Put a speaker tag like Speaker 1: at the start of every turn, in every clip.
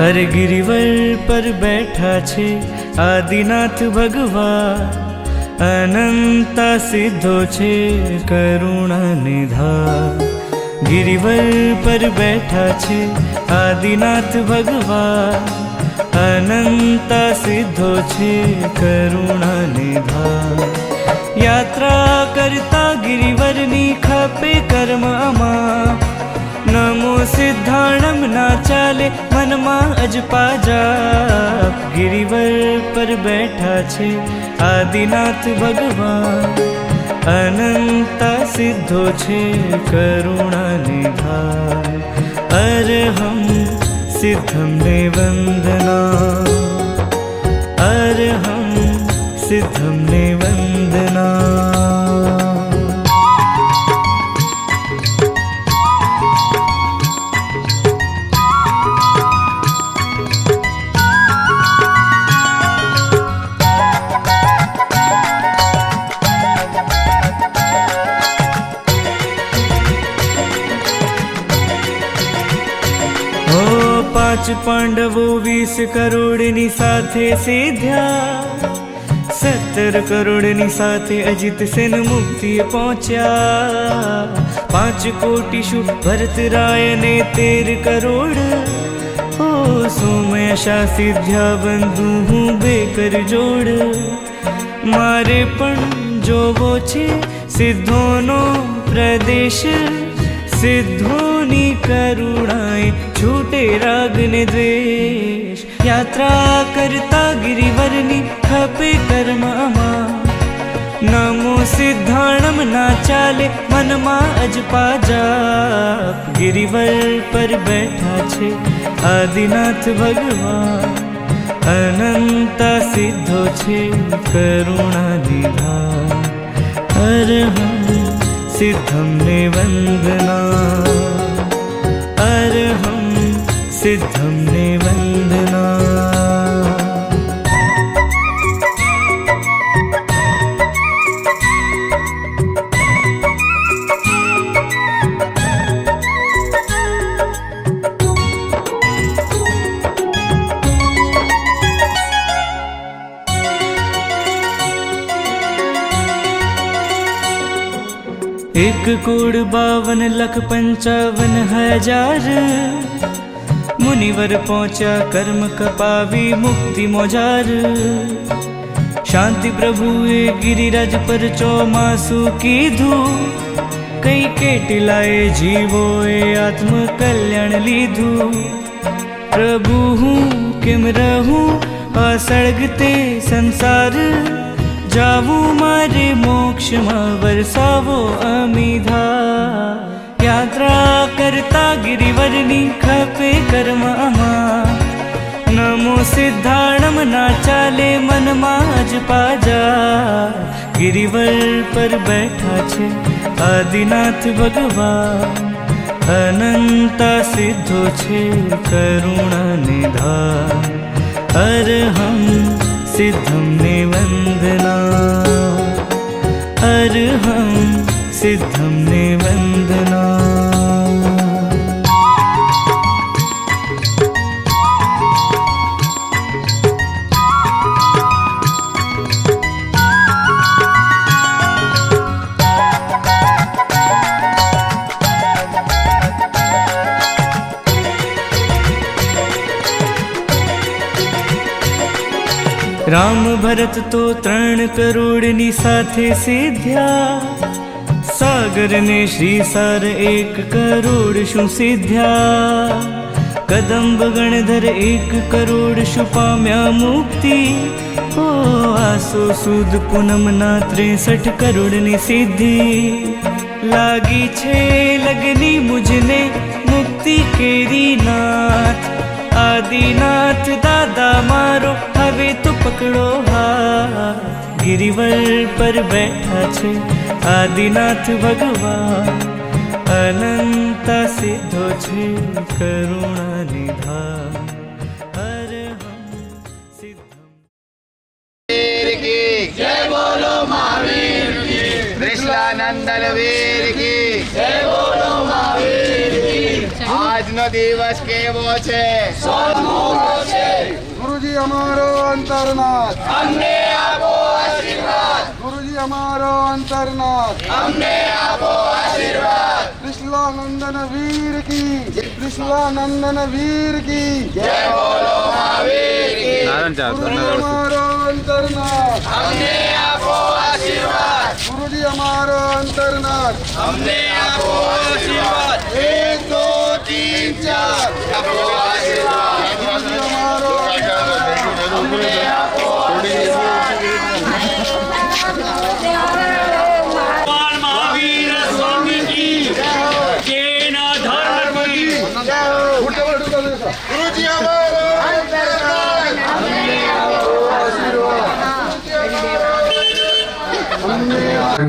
Speaker 1: अरे गिरिवर पर बैठा छे आदिनाथ भगवान, अनंता सिद्धो छे करुणा निधान। गिरिवर पर बैठा छे आदिनाथ भगवान, अनंता सिद्धो छे करुणा निधान। यात्रा करता गिरिवरनी खपे कर्ममा, नमो सिद्धाणम ना चाले मनमा अजपा जाप। गिरिवर पर बैठा छे आदिनाथ भगवान, अनंता सिद्धो छे करुणा निधान। अरहं सिद्धं ने वंदना, अरहं सिद्धं ने वंदना। पांच पांडवों 20 करोड़नी साथे सीध्या, 70 करोड़नी साथे अजित सेन मुक्ति पहुंचा। 5 कोटि शु भरत राय ने 13 करोड़, ओ सोमयशा सिद्ध्या बंधु हूँ बेकर जोड़। मारे पण जोवो छे सिद्धोनो प्रदेश, सिद्धोनी करुणाए छूटे राग ने द्वेष। यात्रा करता गिरिवरनी खपे कर्ममा, नमो सिद्धाणम ना चाले मनमा अजपा जाप। गिरिवर पर बैठा छे आदिनाथ भगवान, अनंता सिद्धो छे करुणा निधान। अरहं सिद्धं ने वंदना, अरहं सिद्धं ने वंदना। एक कोड़ 52,55,000, मुनिवर पहुंचा कर्म कपावी मुक्ति मोजार। शांति प्रभुए गिरिराज पर चौमासु कीधु, कई केटिलाए जीवोए आत्म कल्याण लीधु। प्रभु हूँ केम रहूं असड़गते संसार, जावू मारे मोक्ष मां वरसावो अमीधा। यात्रा करता गिरिवरनी खपे कर्ममा, नमो सिद्धाणम ना चाले मनमा अजपा जा। गिरिवर पर बैठा छे आदिनाथ भगवान, अनंता सिद्धो छे करुणा निधान। अरहं सिद्धं ने वंदना, अरहं सिद्धं ने वंदना। राम भरत तो 3 करोड़नी साथे सीध्या, सागर ने श्रीसार 1 करोड़ शु सीध्या। कदम्ब गणधर 1 करोड़ शु पाम्या मुक्ति, ओ आसो सूद पूनम ना 63 करोड़नी सिद्धि। लागी छे लगनी मुझने मुक्ति केरी नाथ, आदिनाथ दादा मारो हवे तो पकड़ो हाथ। गिरिवर पर बैठा छे आदिनाथ भगवान, अनंता सिद्धो छे करुणा निधान। अरहं सिद्धं।
Speaker 2: जय बोलो महावीर की, कृष्णानंदन वीर की जय बोलो महावीर की। आज नो
Speaker 3: દિવસ કેવો છે
Speaker 4: गुरुजी हमारो अंतरनाथ,
Speaker 3: અમને આપો આશીર્વાદ
Speaker 4: गुरुजी हमारो अंतरनाथ।
Speaker 3: અમને આપો આશીર્વાદ
Speaker 4: कृष्णानंदन वीर की, कृष्णानंदन वीर की
Speaker 3: જય બોલો મહાવીર કી
Speaker 4: गुरुजी हमारो अंतरनाथ,
Speaker 3: અમને આપો આશીર્વાદ
Speaker 4: गुरुजी हमारो अंतरनाथ।
Speaker 3: અમને આપો આશીર્વાદ 1 2 3 4 આપો આશીર્વાદ
Speaker 4: गुरुजी हमारो
Speaker 3: અમને આપો
Speaker 1: भगवान महावीर स्वामी की जैन धर्म की
Speaker 3: ગુરુજી અમારો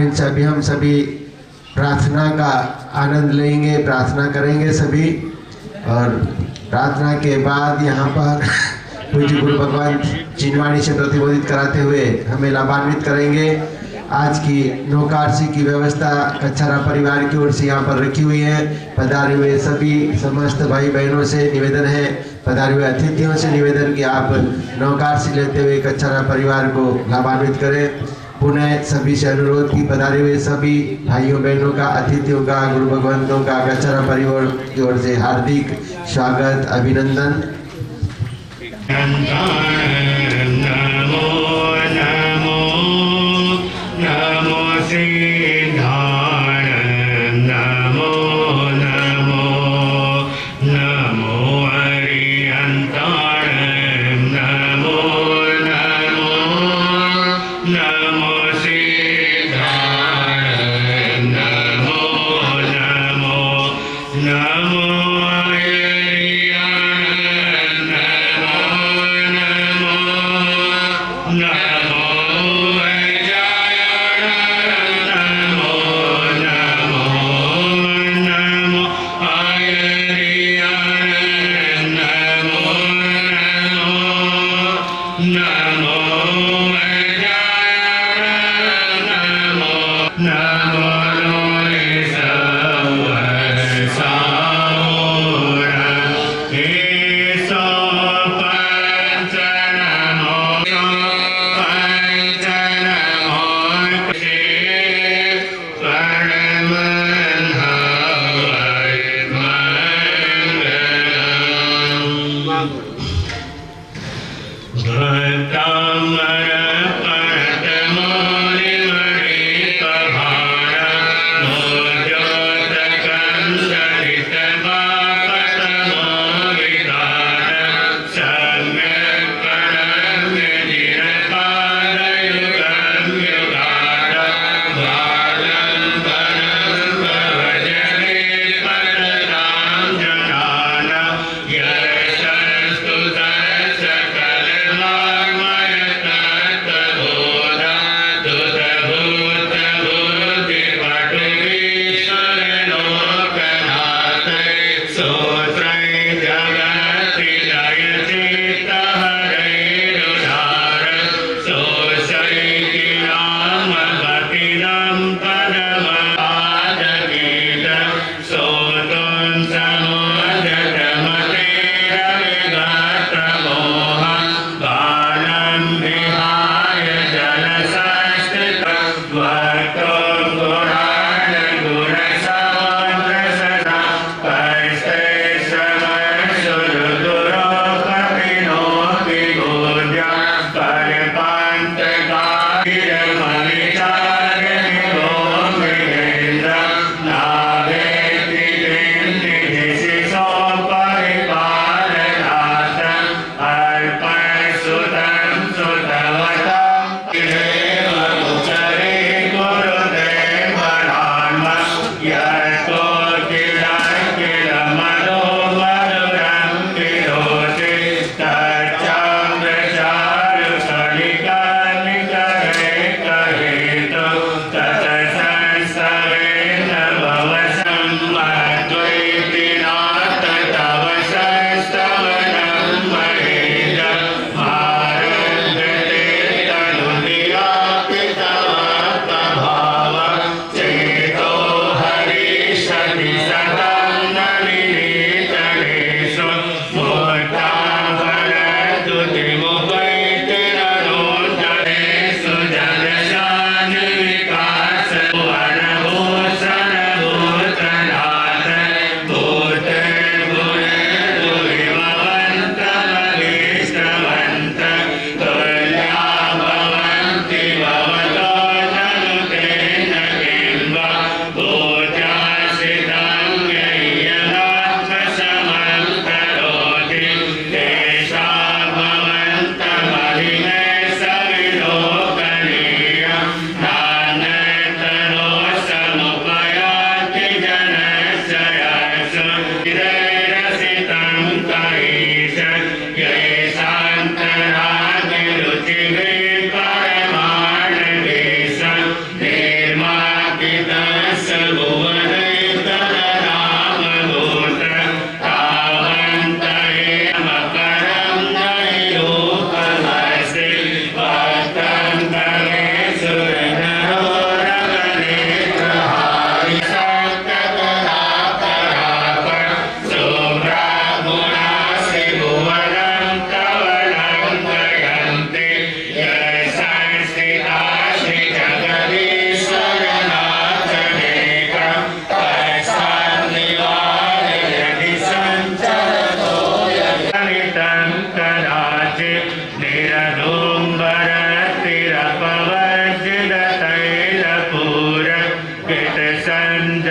Speaker 5: इनसे अभी हम सभी प्रार्थना का आनंद लेंगे, प्रार्थना करेंगे सभी। और प्रार्थना के बाद यहाँ पर पूज्य गुरु भगवान चिन्वाणी से प्रतिबोधित कराते हुए हमें लाभान्वित करेंगे। आज की नौकारसी की व्यवस्था कच्छारा परिवार की ओर से यहाँ पर रखी हुई है। पधारे हुए सभी समस्त भाई बहनों से निवेदन है, पधारे हुए अतिथियों से निवेदन कि आप नौकारसी लेते हुए कच्छारा परिवार को लाभान्वित करें। पुनः सभी से अनुरोध की पधारे हुए सभी भाइयों बहनों का, अतिथियों का, गुरु भगवंतों का कच्छारा परिवार की ओर से हार्दिक स्वागत, अभिनंदन।
Speaker 6: नमो नमो नमो सिद्धाय नमो नमो नमो अरिहन्ताय नमो नमो नमो सिद्धाय नमो नमो नमो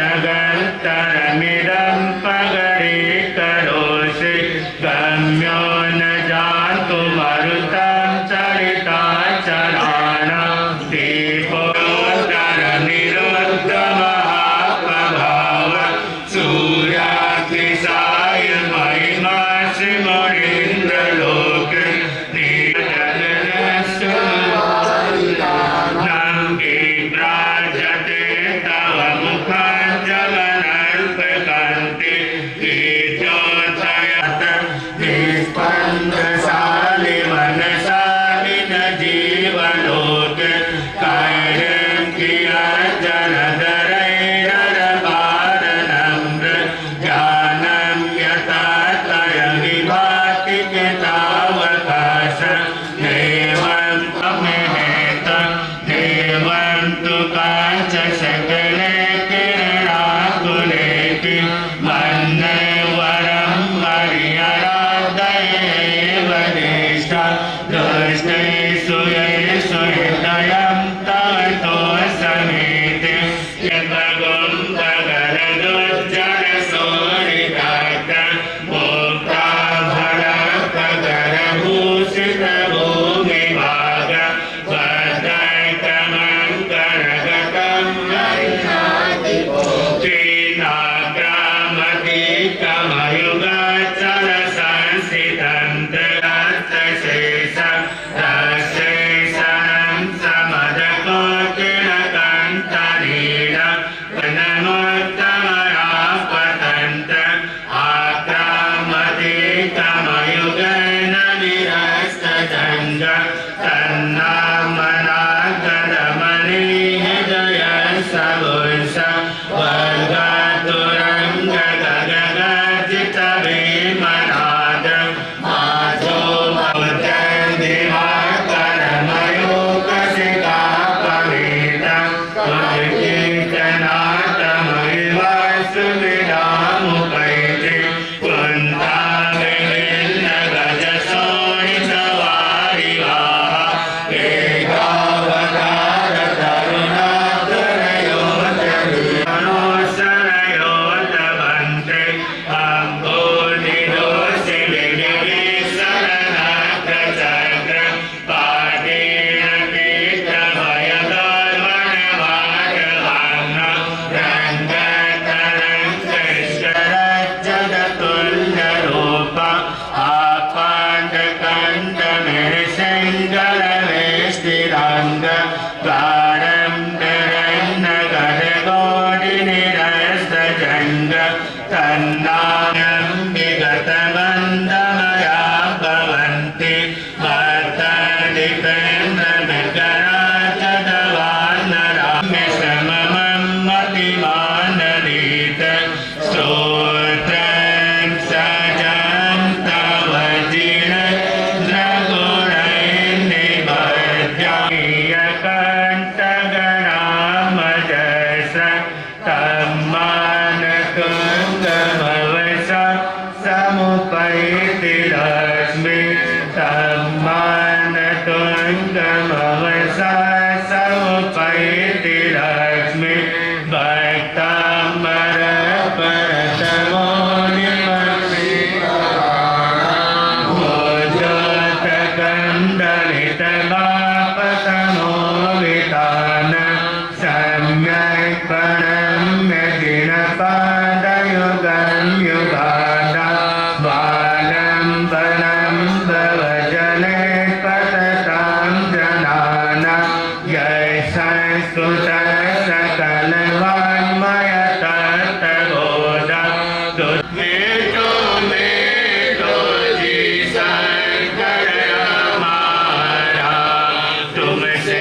Speaker 6: जगत्तरमिदं पगरीकरोषि गम्यो न जातु मरुतं चरिताचराणां दीपोत्तरनिरुद्धमहाप्रभाव सूर्याग्निसाय महिमा श्रीमरीन्द्रलोके प्राजते तव मुखाञ्जलनल्पकान्ति कीर्त्योदयत निस्पन्दशालि मनसालिन जीवलोके कैर्यं कियज्जलधरैरपारनम्र ज्ञानं यथा तय विभाति तावकाश देवं तमेहेत देवं तु काच सकले किरणाकुलेति मन्ये वरं मर्यादयेव देष्टा दुष्टैषु येषु हृदयं तवतो समेति यद्भगं भगरदुज्जलसोरिकात मुक्ता भरकगरभूषितभूमिभाग
Speaker 3: तुमसे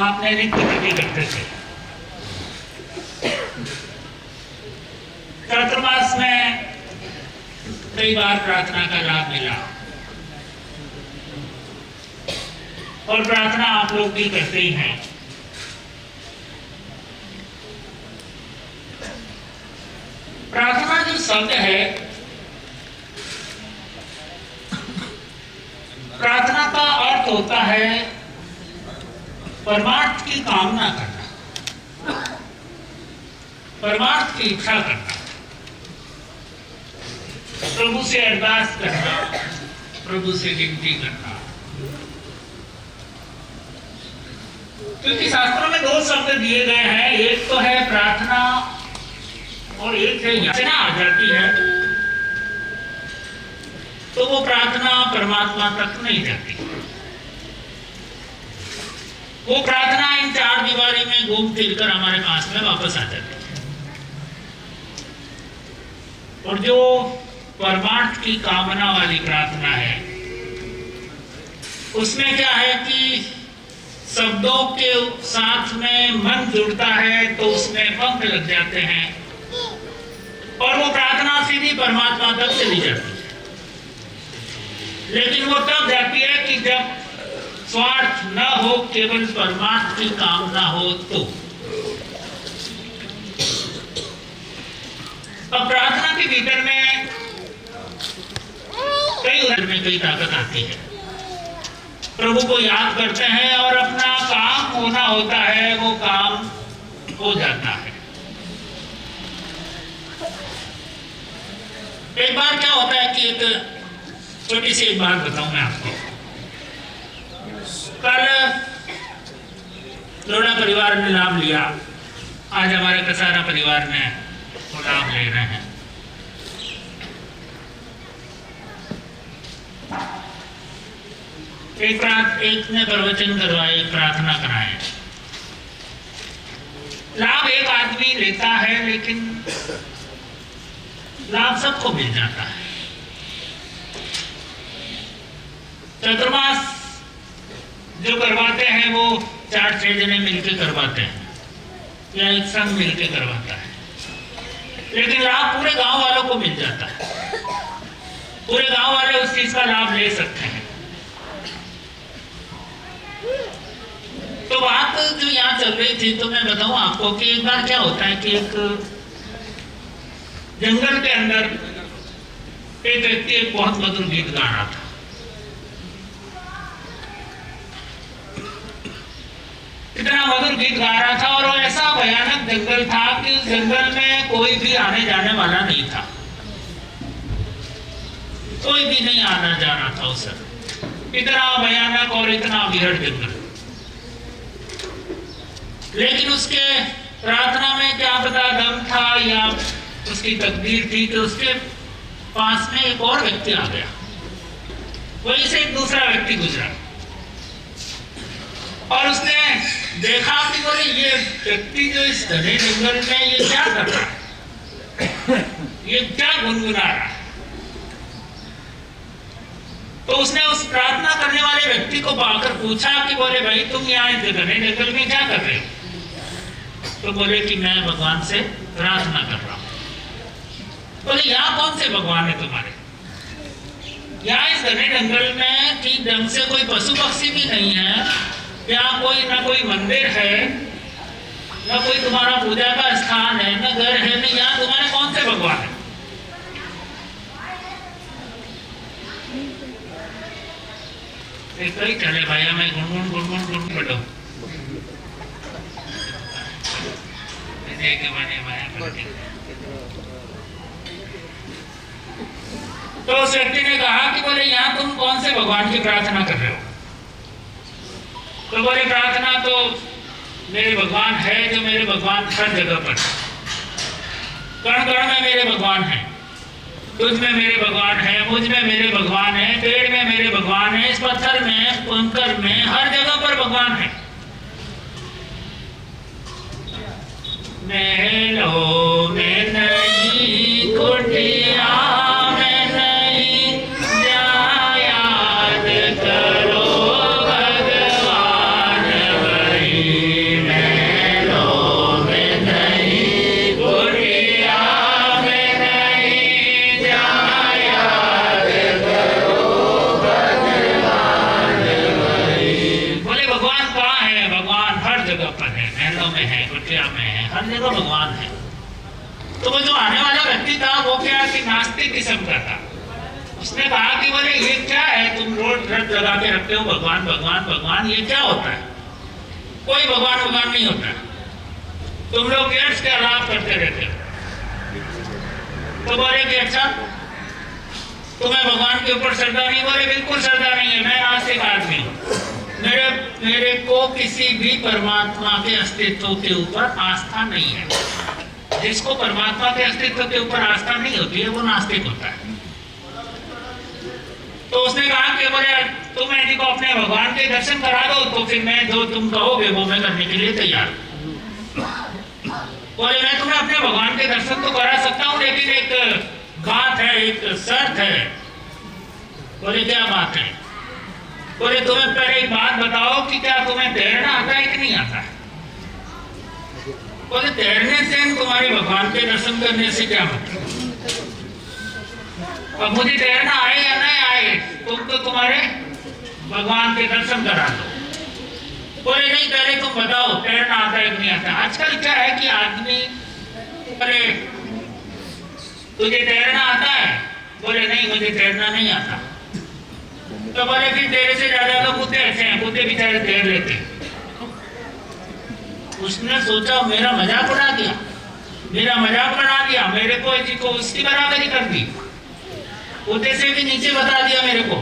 Speaker 6: अपने नित्य कृति करते थे। चातुर्मास में कई बार प्रार्थना का लाभ मिला और प्रार्थना आप लोग भी करते ही हैं। प्रार्थना जो शब्द है, प्रार्थना का अर्थ होता है परमार्थ की कामना करना, परमार्थ की इच्छा करना, प्रभु से अरदास करना, प्रभु से विनती करना। क्योंकि शास्त्रों में दो शब्द दिए गए हैं, एक तो है प्रार्थना और एक है याचना आ जाती है तो वो प्रार्थना परमात्मा तक नहीं जाती। वो प्रार्थना इन चार दीवारी में घूम फिर कर हमारे पास में वापस आ जाती है। और जो परमार्थ की कामना वाली प्रार्थना है, उसमें क्या है कि शब्दों के साथ में मन जुड़ता है तो उसमें पंख लग जाते हैं और वो प्रार्थना सीधी परमात्मा तक चली जाती है। लेकिन वो तब जाती है कि जब स्वार्थ न हो, केवल परमात्मा की कामना हो तो। अब प्रार्थना के भीतर में कई ताकत आती है। प्रभु को याद करते हैं और अपना काम होना होता है, वो काम हो जाता है। एक बार क्या होता है कि एक छोटी सी एक बात बताऊं मैं आपको। कल लोढ़ा परिवार ने लाभ लिया, आज हमारे कसारा परिवार ने वो लाभ ले रहे हैं। एक ने प्रवचन करवाए, एक प्रार्थना कराए। लाभ एक आदमी लेता है लेकिन लाभ सबको मिल जाता है। चतुर्मास जो करवाते हैं वो 4-6 जने मिलकर करवाते हैं या एक संघ मिलकर करवाता है, लेकिन लाभ पूरे गांव वालों को मिल जाता है। पूरे गांव वाले उस चीज का लाभ ले सकते हैं। तो बात जो यहाँ चल रही थी, तो मैं बताऊं आपको कि एक बार क्या होता है कि एक जंगल के अंदर एक व्यक्ति एक बहुत मधुर गीत गा रहा था। इतना मधुर गीत गा रहा था और वो ऐसा भयानक जंगल था कि उस जंगल में कोई भी आने जाने वाला नहीं था, कोई भी नहीं आना जाना था उस समय। इतना भयानक और इतना विहड़ जंगल। लेकिन उसके प्रार्थना में क्या पता दम था या उसकी तकदीर थी कि उसके पास में एक और व्यक्ति आ गया। वहीं से एक दूसरा व्यक्ति गुजरा और उसने देखा कि बोले ये व्यक्ति जो इस घने जंगल में ये क्या कर रहा है, ये क्या गुनगुना रहा है। तो उसने उस प्रार्थना करने वाले व्यक्ति को पाकर पूछा कि बोले भाई तुम यहाँ इस घने जंगल में क्या कर रहे हो? तो बोले कि मैं भगवान से प्रार्थना कर रहा हूँ। बोले यहाँ कौन से भगवान है तुम्हारे? यहाँ इस घने जंगल में ठीक ढंग से कोई पशु पक्षी भी नहीं है, यहाँ कोई ना कोई मंदिर है, ना कोई तुम्हारा पूजा का स्थान है, ना घर है, ना यहाँ तुम्हारे कौन से भगवान है? एक ही चले भैया, मैं गुनगुन गुनगुन गुनगुन बैठो के बने भाई। तो उस व्यक्ति ने कहा कि बोले यहाँ तुम कौन से भगवान की प्रार्थना कर रहे हो? तो बोले प्रार्थना तो मेरे भगवान है, जो मेरे भगवान हर जगह पर, कण कण में मेरे भगवान है। तुझ में मेरे भगवान है, मुझ में मेरे भगवान है, पेड़ में मेरे भगवान है, इस पत्थर में, कंकर में, हर जगह पर भगवान है। महलों में नहीं, कुटिया में नहीं, याद करो भगवान वही व्यक्ति था वो क्या कि नास्तिक किस्म का था। उसने कहा कि बोले ये क्या है, तुम रोज रट लगा के रखते हो भगवान भगवान भगवान, ये क्या होता है? कोई भगवान भगवान नहीं होता, तुम लोग व्यर्थ के आलाप करते रहते हो। तो बोले कि अच्छा तुम्हें भगवान के ऊपर श्रद्धा नहीं? बोले बिल्कुल श्रद्धा नहीं है, मैं नास्तिक आदमी हूँ, मेरे को किसी भी परमात्मा के अस्तित्व के ऊपर आस्था नहीं है। जिसको परमात्मा के अस्तित्व के ऊपर आस्था नहीं होती है वो नास्तिक होता है। तो उसने कहा कि बोले तुम यदि को अपने भगवान के दर्शन करा दो तो फिर मैं जो तुम कहोगे वो मैं करने के लिए तैयार हूं। बोले मैं तुम्हें अपने भगवान के दर्शन तो करा सकता हूँ, लेकिन एक बात है, एक शर्त है। बोले क्या बात है? बोले तुम्हें पहले एक बात बताओ कि क्या तुम्हें तैरना आता है कि नहीं आता है? बोले तैरने से तुम्हारे भगवान के दर्शन करने से क्या मतलब? अब मुझे तैरना आए या नहीं आए, तुम तो तुम्हारे भगवान के दर्शन करा दो। बोले नहीं पहले तुम बताओ तैरना आता है कि नहीं आता। आजकल क्या है कि आदमी बोले तुझे तैरना आता है? बोले नहीं मुझे तैरना नहीं आता। तो बोले फिर तेरे से ज्यादा तो कुत्ते ऐसे हैं, कुत्ते बेचारे तैर लेते हैं। उसने सोचा मेरा मजाक उड़ा दिया, मेरा मजाक बना दिया, मेरे को उसकी बराबरी कर दी, कुत्ते से भी नीचे बता दिया मेरे को।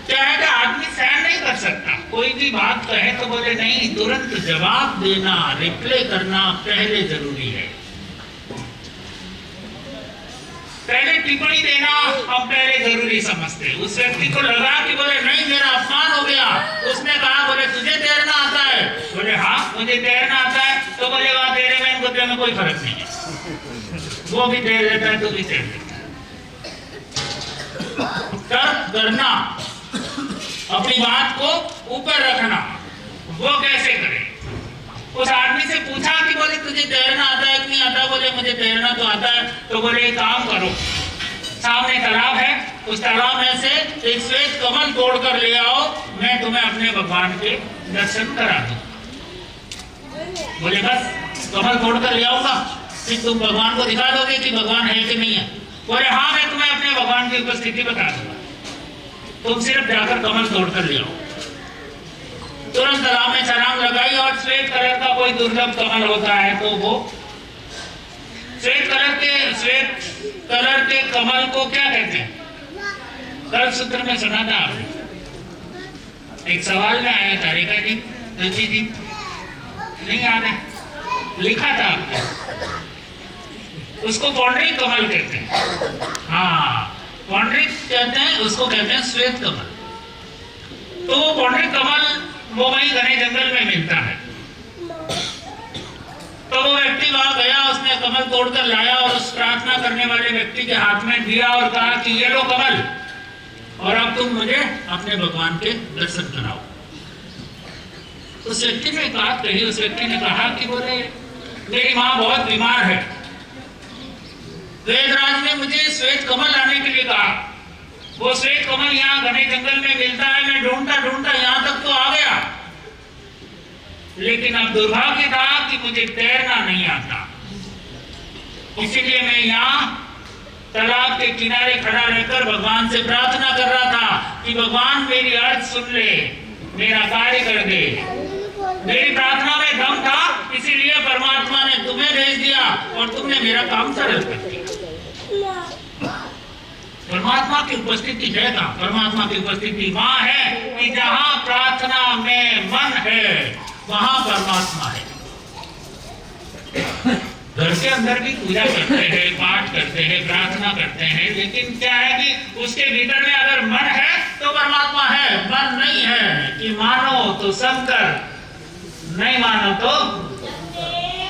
Speaker 6: क्या है कि आदमी सहन नहीं कर सकता, कोई भी बात कहे तो बोले नहीं, तुरंत जवाब देना, रिप्लाई करना पहले जरूरी है। पहले टिप्पणी देना हम पहले जरूरी समझते। उस व्यक्ति को लगा कि बोले नहीं मेरा अपमान हो गया। उसने कहा बोले तुझे तैरना आता है? बोले हाँ मुझे तैरना आता है। तो बोले वहां तेरे में कुत्ते में कोई फर्क नहीं है, वो भी तैर लेता है, तू भी तैर लेता है। तर्क करना, अपनी बात को ऊपर रखना, वो कैसे करे? उस आदमी से पूछा कि बोले तुझे तैरना आता है कि नहीं आता? बोले मुझे तैरना तो आता है। तो बोले एक काम करो, सामने तालाब है, उस तालाब में से एक श्वेत कमल तोड़ कर ले आओ, मैं तुम्हें अपने भगवान के दर्शन करा दूं। बोले बस कमल तोड़ कर ले आऊंगा, फिर तुम भगवान को दिखा दोगे कि भगवान है कि नहीं है? बोले हाँ मैं तुम्हें अपने भगवान की उपस्थिति बता दूंगा, तुम सिर्फ जाकर कमल तोड़ कर ले आओ। तुरंत तालाब में छलांग लगाई और श्वेत कलर का कोई दुर्लभ कमल होता है तो वो श्वेत कलर के कमल को क्या कहते हैं? कल सूत्र में सुना था आपने, एक सवाल में आया था, रेखा जी रुचि जी नहीं याद है, लिखा था आपने, उसको पौंडरिक कमल कहते हैं। हाँ पौंडरिक कहते हैं, उसको कहते हैं श्वेत कमल। तो वो पौंडरिक कमल वो वही घने जंगल में मिलता है। तो वो व्यक्ति वहां गया, उसने कमल तोड़कर लाया और उस प्रार्थना करने वाले व्यक्ति के हाथ में दिया और कहा कि ये लो कमल, और अब तुम मुझे अपने भगवान के दर्शन कराओ। उस व्यक्ति ने एक बात कही, उस व्यक्ति ने कहा कि बोले मेरी माँ बहुत बीमार है, वेदराज ने मुझे श्वेत कमल लाने के लिए कहा, वो श्वेत कमल यहाँ घने जंगल में मिलता है, मैं ढूंढता ढूंढता यहाँ तक तो आ गया, लेकिन अब दुर्भाग्य था कि मुझे तैरना नहीं आता, इसीलिए मैं यहाँ तालाब के किनारे खड़ा रहकर भगवान से प्रार्थना कर रहा था कि भगवान मेरी अर्ज सुन ले, मेरा कार्य कर दे। मेरी प्रार्थना में दम था, इसीलिए परमात्मा ने तुम्हें भेज दिया और तुमने मेरा काम सरल कर दिया। परमात्मा की उपस्थिति है का? परमात्मा की उपस्थिति वहां है कि जहां प्रार्थना में मन है वहां परमात्मा है। घर के अंदर भी पूजा करते हैं, पाठ करते हैं, प्रार्थना करते हैं, लेकिन क्या है कि उसके भीतर में अगर मन है तो परमात्मा है, मन नहीं है कि मानो तो शंकर, नहीं मानो तो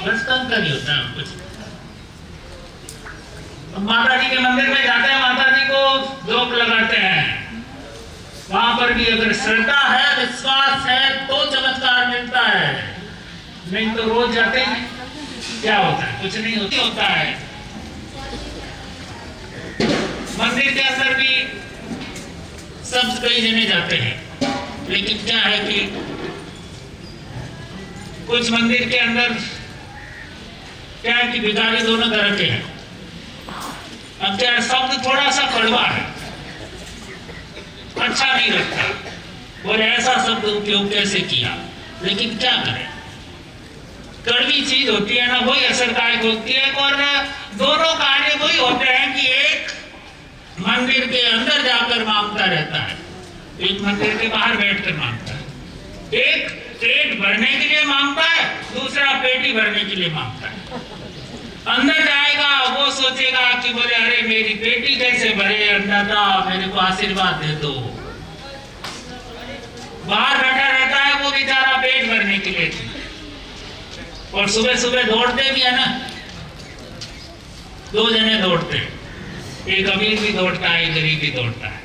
Speaker 6: बस कंकर ही होता है कुछ। माता जी के मंदिर में जाते हैं, माता जी को धूप लगाते हैं, वहां पर भी अगर श्रद्धा है, विश्वास है तो चमत्कार मिलता है, नहीं तो रोज जाते हैं क्या होता है? कुछ नहीं होता है। मंदिर के अंदर भी सब कई जने जाते हैं, लेकिन क्या है कि कुछ मंदिर के अंदर क्या है कि भिखारी दोनों तरह के हैं। अब क्या शब्द थोड़ा सा कड़वा है, अच्छा नहीं लगता, बोले ऐसा शब्द उपयोग कैसे किया, लेकिन क्या करें, कड़वी चीज होती है ना, वही असरदायक होती है। और दोनों कार्य वही होते हैं कि एक मंदिर के अंदर जाकर मांगता रहता है, एक मंदिर के बाहर बैठकर मांगता है। एक पेट भरने के लिए मांगता है, दूसरा पेटी भरने के लिए मांगता है। अंदर जाएगा वो सोचेगा कि बोले अरे मेरी पेटी कैसे भरे, अन्नदाता मेरे को आशीर्वाद दे दो। बाहर बैठा रहता है वो बेचारा पेट भरने के लिए। और सुबह सुबह दौड़ते भी है ना, दो जने दौड़ते हैं, एक अमीर भी दौड़ता है, एक गरीब भी दौड़ता है।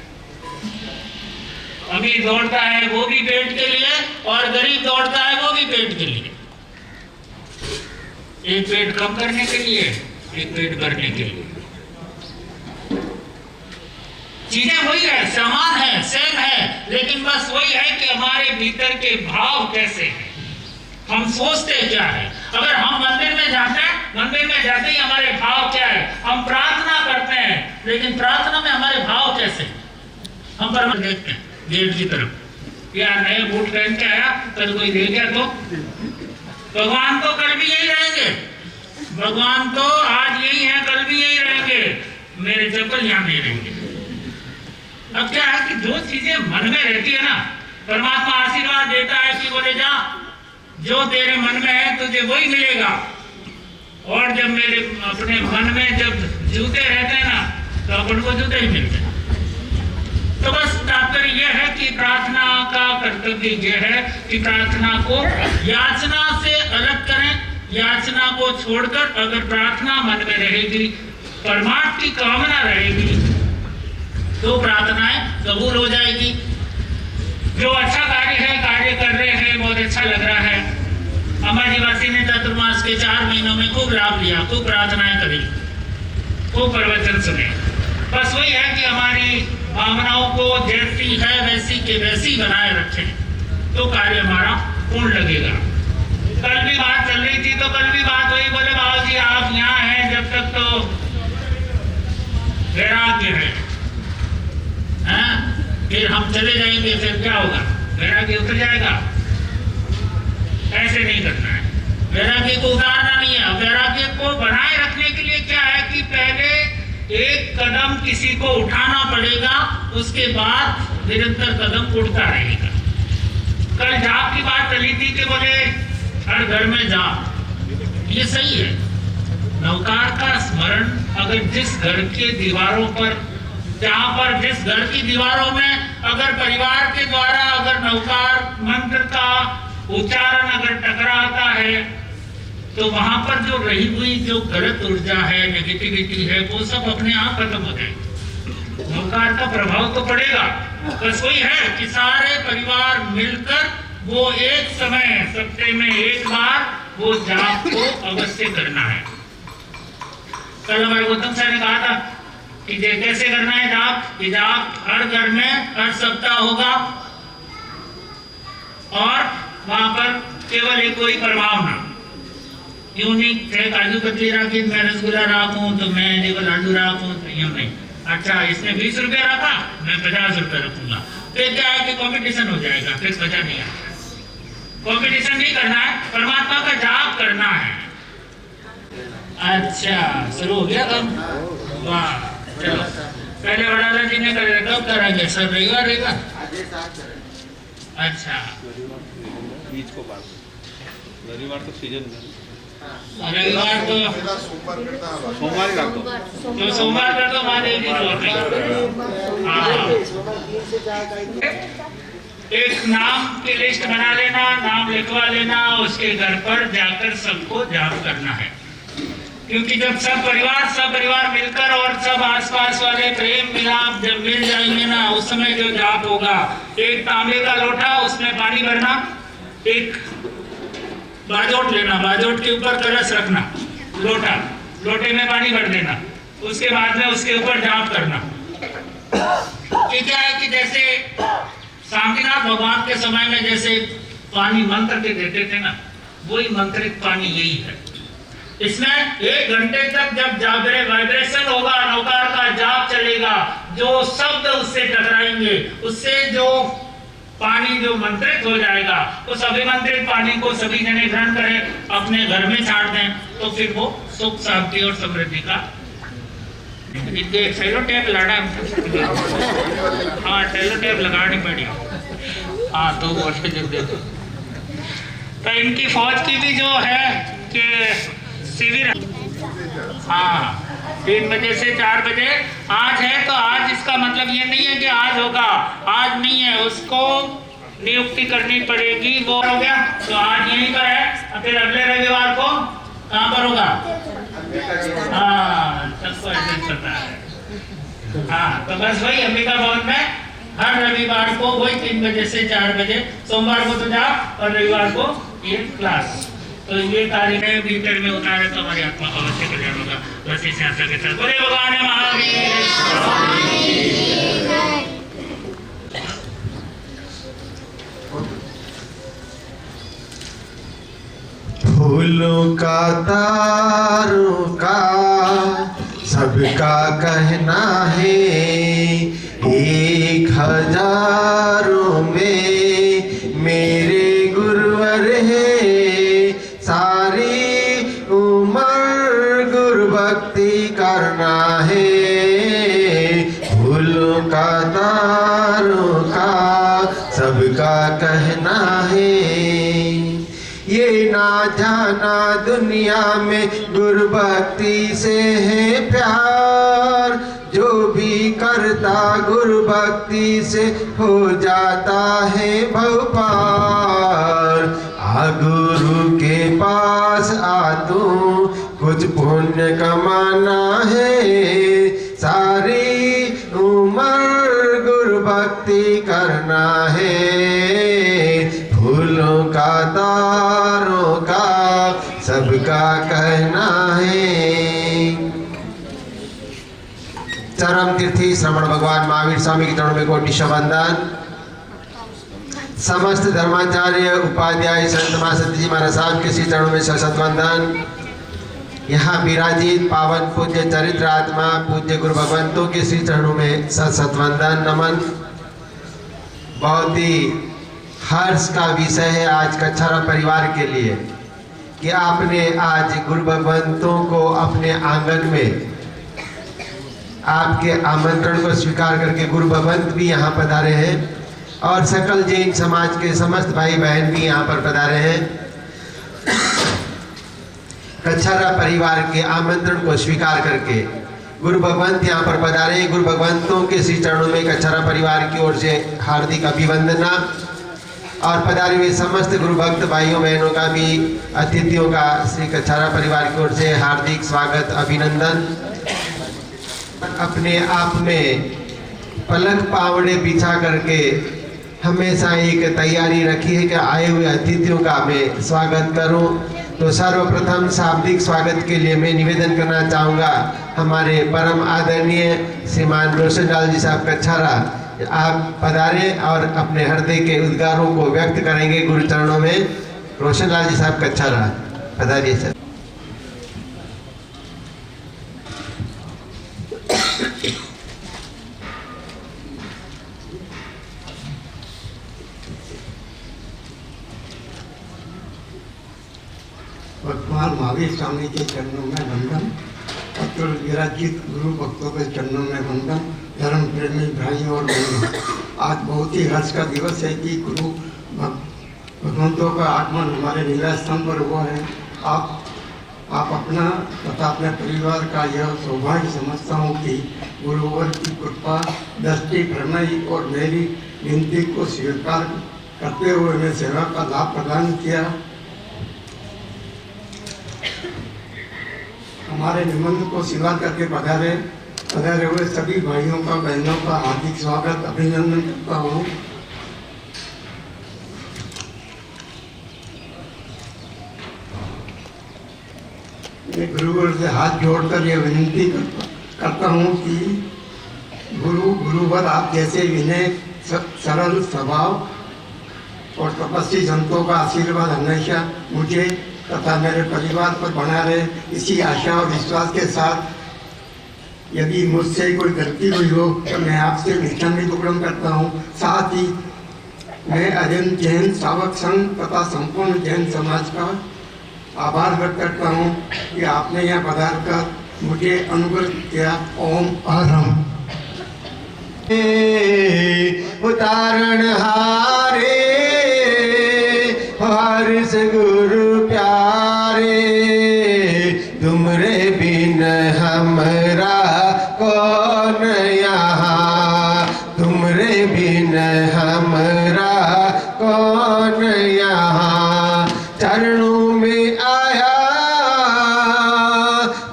Speaker 6: अमीर दौड़ता है वो भी पेट के लिए, और गरीब दौड़ता है वो भी पेट के लिए। एक पेट कम करने के लिए, एक पेट भरने के लिए। चीजें वही है, समान है, सेम है, लेकिन बस वही है कि हमारे भीतर के भाव कैसे हैं, हम सोचते क्या है। अगर हम मंदिर में जाते हैं, मंदिर में जाते ही हमारे भाव क्या है, हम प्रार्थना करते हैं, लेकिन प्रार्थना में हमारे भाव कैसे, हम पर देखते हैं गेट की तरफ, यार नए बूट पहन के आया, कल कोई दे गया तो भगवान तो कल भी यही रहेंगे, भगवान तो आज यही है, कल भी यही रहेंगे, मेरे चप्पल यहाँ नहीं रहेंगे। अब क्या है कि जो चीजें मन में रहती है ना, परमात्मा आशीर्वाद देता है कि बोले जा, जो तेरे मन में है तुझे वही मिलेगा। और जब मेरे अपने मन में जब जूते रहते हैं ना, तो अपन को जूते ही मिलते हैं। तो बस तात्पर्य यह है कि प्रार्थना का कर्तव्य यह है कि प्रार्थना को याचना से अलग करें। याचना को छोड़कर अगर प्रार्थना मन में रहेगी, परमार्थ की कामना रहेगी, तो प्रार्थनाएं कबूल हो जाएगी। जो अच्छा कार्य है, कार्य कर रहे हैं, बहुत अच्छा लग रहा है। अम्बाजीवासी ने चतुर्मास के 4 महीनों में खूब लाभ लिया, खूब प्रार्थनाएं करी, खूब प्रवचन सुने। बस वही है कि हमारी भावनाओं को जैसी है वैसी के वैसी बनाए रखें, तो कार्य हमारा पूर्ण लगेगा। कल भी बात चल रही थी, तो कल भी बात हुई, बोले बाबा जी आप यहाँ हैं जब तक तो वैराग्य है, फिर हम चले जाएंगे फिर क्या होगा, वैराग्य उतर जाएगा। ऐसे नहीं करना है, वैराग्य को उतारना नहीं है। वैराग्य को बनाए रखने के लिए क्या है कि पहले एक कदम किसी को उठाना पड़ेगा, उसके बाद निरंतर कदम उठता रहेगा। कल जाप की बात चली थी कि बोले हर घर में जाप, ये सही है। नौकार का स्मरण अगर जिस घर के दीवारों पर, जहां पर जिस घर की दीवारों में अगर परिवार के द्वारा अगर नौकार मंत्र का उच्चारण अगर टकराता है, तो वहां पर जो रही हुई जो गलत ऊर्जा है, नेगेटिविटी है, वो सब अपने आप खत्म हो जाएगी। नौकार का प्रभाव तो पड़ेगा। बस वही है कि सारे परिवार मिलकर वो एक समय सप्ताह में एक बार वो जाप को अवश्य करना है। कल हमारे गौतम सर ने कहा था कि कैसे करना है जाप, कि जाप हर घर में हर सप्ताह होगा, और वहां पर केवल एक कोई प्रभाव ना, यूं नहीं चाहे काजू कतली राखी, मैं रसगुल्ला राखूं तो मैं केवल लड्डू राखूं, तो यूं नहीं। अच्छा इसने 20 रुपया रखा, मैं 50 रुपया रखूंगा, फिर क्या है कि कंपटीशन हो जाएगा, फिर मजा नहीं आता। कंपटीशन नहीं करना है, परमात्मा का जाप करना है। अच्छा शुरू हो गया काम, वाह चलो। पहले वडाला जी ने कब कराएंगे सर, रविवार रहेगा? अच्छा
Speaker 3: बीच को बात, रविवार तो सीजन में,
Speaker 6: रविवार तो
Speaker 3: सोमवार ही रख दो,
Speaker 6: तो सोमवार कर दो, महादेव जी एक नाम की लिस्ट बना लेना, नाम लिखवा लेना, उसके घर पर जाकर सबको जाप करना है। क्योंकि जब सब परिवार मिलकर और सब आसपास वाले प्रेम मिलाप जब मिल जाएंगे ना, उस समय जो जाप होगा, एक तांबे का लोटा उसमें पानी भरना, एक बाजोट लेना, बाजोट के ऊपर कलश रखना, लोटे में पानी भर देना, उसके बाद में उसके ऊपर जाप करना। ये क्या है कि जैसे शांतिनाथ भगवान के समय में जैसे पानी मंत्र के देते थे ना, वही मंत्रित पानी यही है। इसमें 1 घंटे तक जब वाइब्रेशन होगा, नौकार का जाप चलेगा, जो शब्द उससे टकराएंगे, उससे जो पानी जो मंत्रित हो जाएगा, उस अभिमंत्रित पानी को सभी जने ग्रहण करें, अपने घर में छाट दें, तो फिर वो सुख शांति और समृद्धि का एक सेलो टेप लड़ा। हाँ, सेलो टेप लगानी पड़ी। हाँ, तो वो तो इनकी फौज की भी जो है कि शिविर, हाँ 3 बजे से 4 बजे आज है, तो आज इसका मतलब ये नहीं है कि आज होगा, आज नहीं है, उसको नियुक्ति करनी पड़ेगी। वो हो गया तो आज यहीं पर है, फिर अगले रविवार को कहाँ पर होगा? हाँ, सबको एडजस्ट करना है। हाँ, तो बस वही अंबिका भवन में हर रविवार को वही 3 बजे से 4 बजे, सोमवार को तो जाप और रविवार को ये क्लास। तो ये कार्य है भीतर में उतारे तो हमारी आत्मा का अवश्य कल्याण होगा। बस इस आशा के साथ बोले भगवान महावीर।
Speaker 5: फूलों का तारों का सबका कहना है, 1000 में मेरे गुरुवर है, सारी उम्र गुरु भक्ति करना है। फूलों का तारों का सबका कहना है, ये ना जाना दुनिया में गुरु भक्ति से है प्यार, जो भी करता गुरु भक्ति से हो जाता है भव पार। आ गुरु के पास आ तू, कुछ पुण्य कमाना है, सारी उम्र गुरु भक्ति करना है। फूलों का तारों का सबका कहना है। चरम तीर्थी श्रवण भगवान महावीर स्वामी के चरणों में कोटि वंदन। समस्त धर्माचार्य उपाध्याय संत महासती जी महाराज साहब के श्री चरणों में सशत वंदन। यहाँ विराजित पावन पूज्य चरित्र आत्मा पूज्य गुरु भगवंतों के श्री चरणों में सशत वंदन नमन। बहुत ही हर्ष का विषय है आज कच्छारा परिवार के लिए कि आपने आज गुरु भगवंतों को अपने आंगन में आपके आमंत्रण को स्वीकार करके गुरु भगवंत भी यहाँ पधारे हैं और सकल जैन समाज के समस्त भाई बहन भी यहाँ पर पधारे हैं। कच्छारा परिवार के आमंत्रण को स्वीकार करके गुरु भगवंत यहाँ पर पधारे। गुरु भगवंतों के श्री चरणों में कच्छारा परिवार की ओर से हार्दिक अभिवंदना और पधारे हुए समस्त गुरु भक्त भाइयों बहनों का भी अतिथियों का श्री कच्छारा परिवार की ओर से हार्दिक स्वागत अभिनंदन। अपने आप में पलक पावड़े बिछा करके हमेशा एक तैयारी रखी है कि आए हुए अतिथियों का मैं स्वागत करूं। तो सर्वप्रथम शाब्दिक स्वागत के लिए मैं निवेदन करना चाहूँगा हमारे परम आदरणीय श्रीमान रोशन लाल जी साहब कच्छारा, आप पधारे और अपने हृदय के उद्गारों को व्यक्त करेंगे गुरु चरणों में। रोशन लाल जी साहब कच्छारा पधारिए सर।
Speaker 7: भगवान महावीर स्वामी के चरणों में वंदन। पत्र विराजित गुरु भक्तों के चरणों में वंदन। धर्म प्रेमी भाइयों और बहनों, आज बहुत ही हर्ष का दिवस है कि गुरु भगवंतों का आगमन हमारे लीला स्थान पर हुआ है। आप अपना तथा अपने परिवार का यह सौभाग्य समझता हूँ कि गुरुवर की कृपा दृष्टि प्रणय और मेरी विनती को स्वीकार करते हुए मैं सेवा का लाभ प्रदान किया। हमारे निमंत्रण को स्वीकार करके पधारे हुए सभी भाइयों का बहनों का हार्दिक स्वागत अभिनंदन करता हूँ। मैं गुरुवर से हाथ जोड़कर यह विनती करता हूँ कि गुरुवर आप जैसे विनय सरल स्वभाव और तपस्वी संतों का आशीर्वाद हमेशा मुझे तथा मेरे परिवार पर बना रहे, इसी आशा और विश्वास के साथ यदि मुझसे कोई गलती हुई हो तो मैं आपसे निष्ठा टुकड़म करता हूँ। साथ ही मैं अजंत जैन सावक संघ तथा संपूर्ण जैन समाज का आभार व्यक्त करता हूँ कि आपने यहाँ पधार कर मुझे अनुग्रह किया। ओम अहरम।
Speaker 5: उतारण हारे हर्ष गुरु प्यारे, तुमरे बिन हमरा कौन यहाँ, तुमरे बिन हमरा कौन यहाँ। चरणों में आया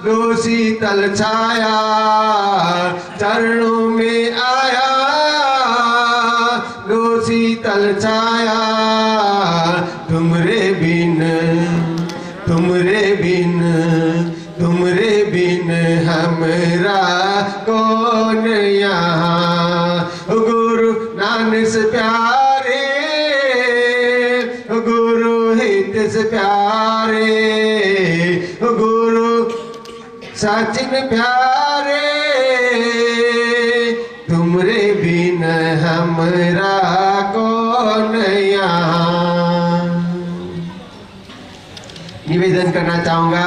Speaker 5: लो शीतल छाया, चरणों में आया लो शीतल छाया। तुमरे बिन तुमरे बिन तुमरे बिन हमरा कौन यहाँ। गुरु नानक से प्यारे, गुरु हित से प्यारे, गुरु सचिन प्यारे, तुमरे बिन हमरा कौन यहाँ। निवेदन करना चाहूँगा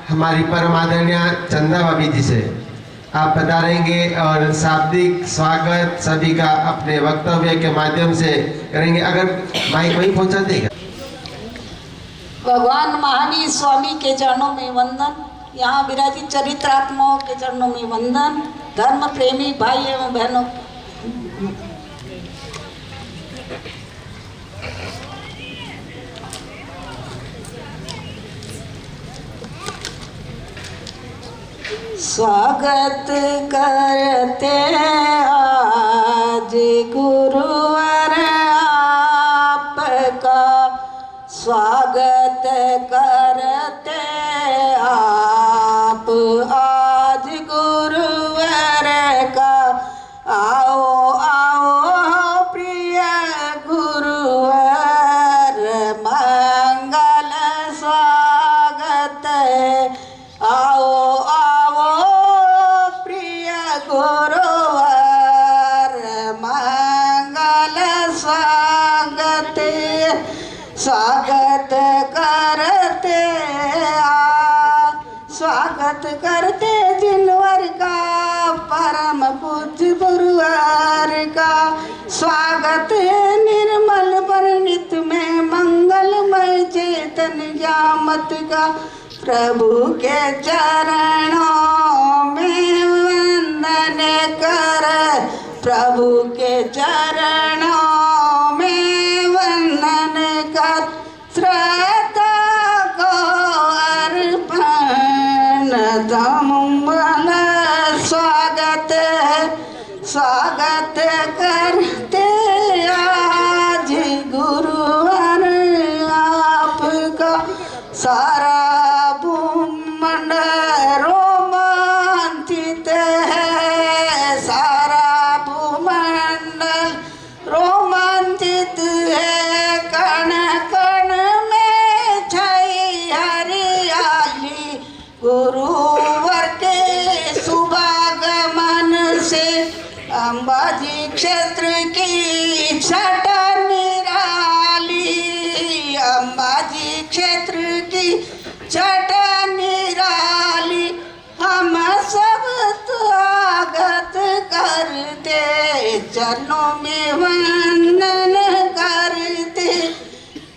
Speaker 5: हमारी परम आदरणीय चंदा भाभी जी से। आप पधारेंगे और शाब्दिक स्वागत सभी का अपने वक्तव्य के माध्यम से करेंगे। अगर माइक वहीं पहुंचा देगा।
Speaker 8: भगवान महावीर स्वामी के चरणों में वंदन, यहाँ विराजित चरित्रात्माओं के चरणों में वंदन। धर्म प्रेमी भाई एवं बहनों, स्वागत करते आज गुरुवर आपका, स्वागत करते आप आज गुरुवर का। आओ आओ प्रिय गुरुवर, मंगल स्वागत है। आओ गुरुवर, मंगल स्वागत स्वागत करते स्वागत करते जिनवर का, परम पूज्य गुरुवर का। स्वागत है निर्मल वर्णित में मंगलमय चेतन जामत का। प्रभु के चरणों में वंदन कर, प्रभु के चरणों में वंदन कर। श्रद्धा को अर्पण दम्बल स्वागत स्वागत करते आज गुरुवर आपका। सारा भूमंडल रोमांचित है, सारा भूमंडल रोमांचित है। कण कण में छाई हरियाली, गुरुवर के शुभागमन से। अंबाजी क्षेत्र की छटा निराली, अंबाजी क्षेत्र की छटा निराली। हम सब स्वागत करते, चरणों में वंदन करते।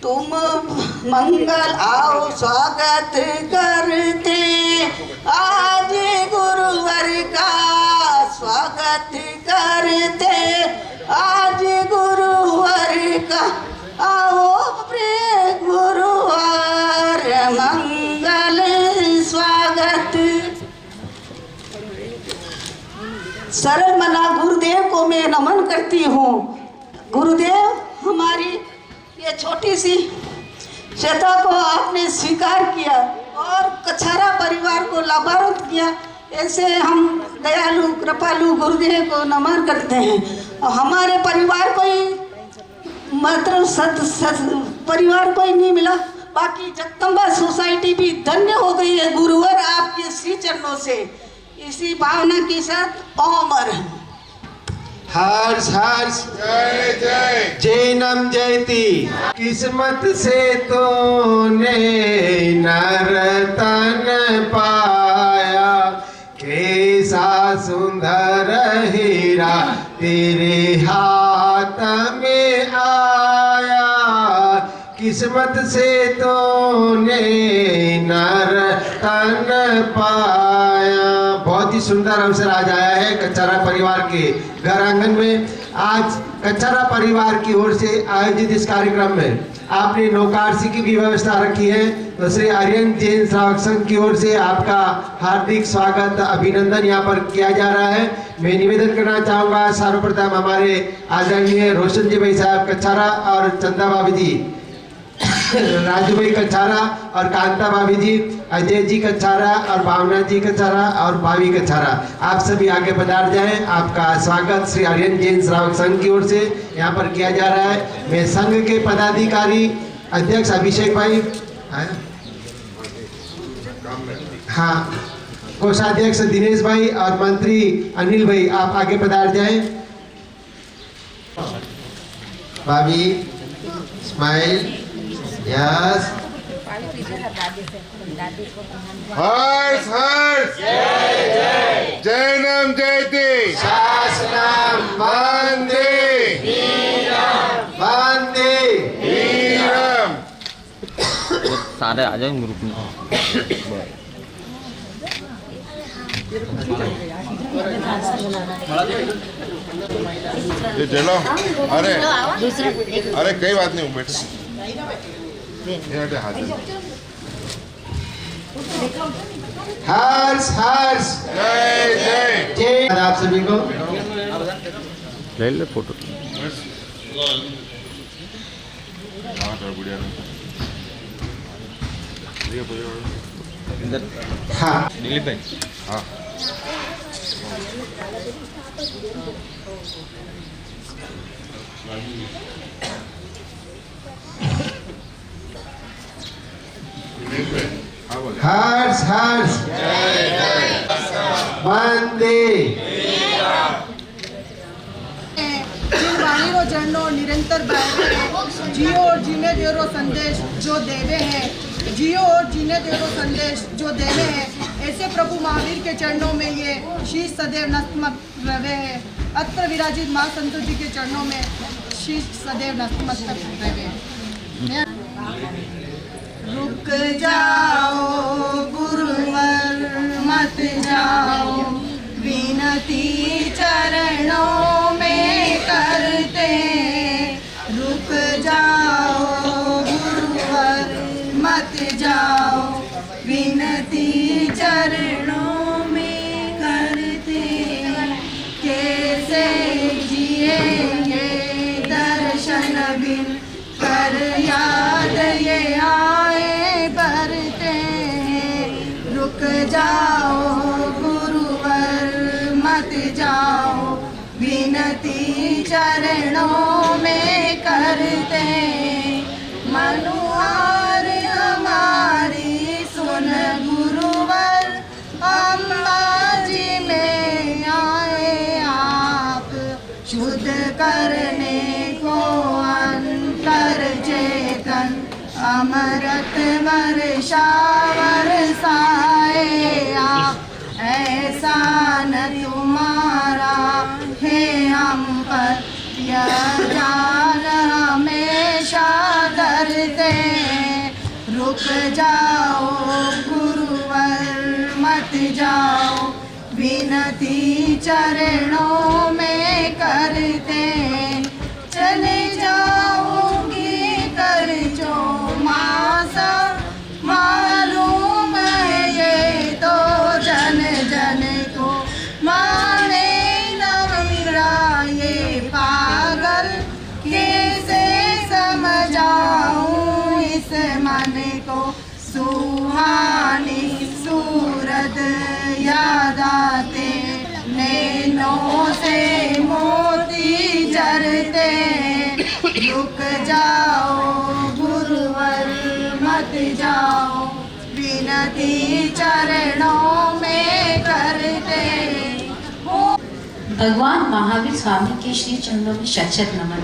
Speaker 8: तुम मंगल आओ स्वागत करते आज गुरुवर का, स्वागत करते आज गुरुवर का। आओ प्रिय गुरुवर, मंगल स्वागत। सरल मना गुरुदेव को मैं नमन करती हूँ। गुरुदेव, हमारी ये छोटी सी श्वेता को आपने स्वीकार किया और कछारा परिवार को लाभान्वित किया। ऐसे हम दयालु कृपालु गुरुदेव को नमन करते हैं। और हमारे परिवार को ही मात्र परिवार को ही नहीं मिला, बाकी जगदम्बा सोसाइटी भी धन्य हो गई है गुरुवर आपके श्री चरणों से। इसी भावना के साथ ओमर
Speaker 5: हर्ष हर्ष
Speaker 4: जय जय
Speaker 5: जैनम जयती। किस्मत से तूने नर्तन पाया, कैसा सुंदर हीरा तेरे हाथ में आया। किस्मत से तूने नर्तन पाया। बहुत ही सुंदर अवसर आज आया है कच्चारा परिवार के घर आंगन में। आज कच्चारा परिवार की ओर से आयोजित इस कार्यक्रम में आपने नौकारसी की भी व्यवस्था रखी है, तो श्री आर्यन जैन श्रावक संघ की ओर से आपका हार्दिक स्वागत अभिनंदन यहाँ पर किया जा रहा है। मैं निवेदन करना चाहूँगा सर्वप्रथम हमारे आदरणीय रोशन जी भाई साहब कच्चारा और चंदा भाभी जी, राजू भाई कच्चारा और कांता भाभी जी, अजय जी कच्चारा और भावना जी कच्चारा और भाभी कच्चारा, आप सभी आगे पधार जाएं। आपका स्वागत श्री आर्यन जैन श्रावक संघ की ओर से यहाँ पर किया जा रहा है। मैं संघ के पदाधिकारी अध्यक्ष अभिषेक भाई, हाँ, कोषाध्यक्ष दिनेश भाई और मंत्री अनिल भाई, आप आगे पधार जाएं। भाभी स्माइल, यस।
Speaker 4: हर्ष हर्ष जय जय जैनम जयती।
Speaker 5: शासनम वंदे वंदे
Speaker 4: वीरम।
Speaker 3: सारे आ जाएंगे ग्रुप में।
Speaker 4: ये चलो, अरे अरे कई बात नहीं, बैठो।
Speaker 5: हर्ष हर्ष
Speaker 4: जय जय
Speaker 5: जय। आप सभी को
Speaker 3: ले ले फोटो।
Speaker 5: हाँ
Speaker 3: दिलीप भाई,
Speaker 4: हाँ
Speaker 5: हर्ष हर्ष वंदे।
Speaker 9: जिन वाणी रो चरणों निरंतर बैठे जियो और जीने देरो संदेश जो देवे हैं, जियो और जीने देरो संदेश जो देवे हैं, ऐसे प्रभु महावीर के चरणों में ये शीश सदैव नतमस्तक रहे हैं। अत्र विराजित माँ संतो जी के चरणों में शीश सदैव नतमस्तक रहे हैं।
Speaker 8: रुक जाओ गुरुवर मत जाओ, विनती चरणों में करते। रुक जाओ गुरुवर मत जाओ, विनती चरणों में करते। कैसे जिएंगे दर्शन बिन कर याद ये आए बरते। रुक जाओ गुरुवर मत जाओ, विनती चरणों में करते। मनुहार हमारी सुन गुरुवर, अम्बा जी में आए आप, शुद्ध करने को अंतर चेतन, अमृत वर्षावर साए आप। ऐसा न तुम्हारा है हम पर, यह जान हमेशा डरते। रुक जाओ गुरुवर मत जाओ, विनती चरणों में करते। चले जाओगी कर जो मासा, मालूम है ये तो जन जन को। माने न मेरा ये पागल, कैसे समझाऊं इस मन को। सुहानी सूरत याद आते, नैनों से मोती जरते। रुक जाओ गुरुवर मत
Speaker 9: विनती चरणों में करते हूँ।
Speaker 10: भगवान महावीर स्वामी के श्री चरणों में शत नमन।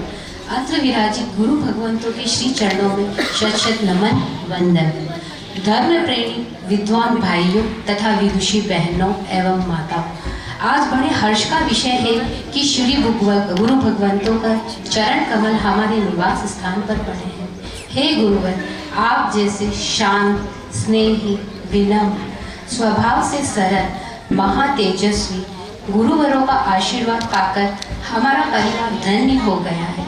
Speaker 10: अत्र विराजित गुरु भगवंतों के श्री चरणों में शत नमन वंदन। धर्म प्रेमी विद्वान भाइयों तथा विदुषी बहनों एवं माताओं, आज बड़े हर्ष का विषय है कि श्री गुरु भगवंतों का चरण कमल हमारे निवास स्थान पर पड़े हैं। हे गुरुवर, आप जैसे शांत, स्नेही, विनम्र, स्वभाव से सरल, महातेजस्वी गुरुवरों का आशीर्वाद पाकर हमारा परिवार धन्य हो गया है।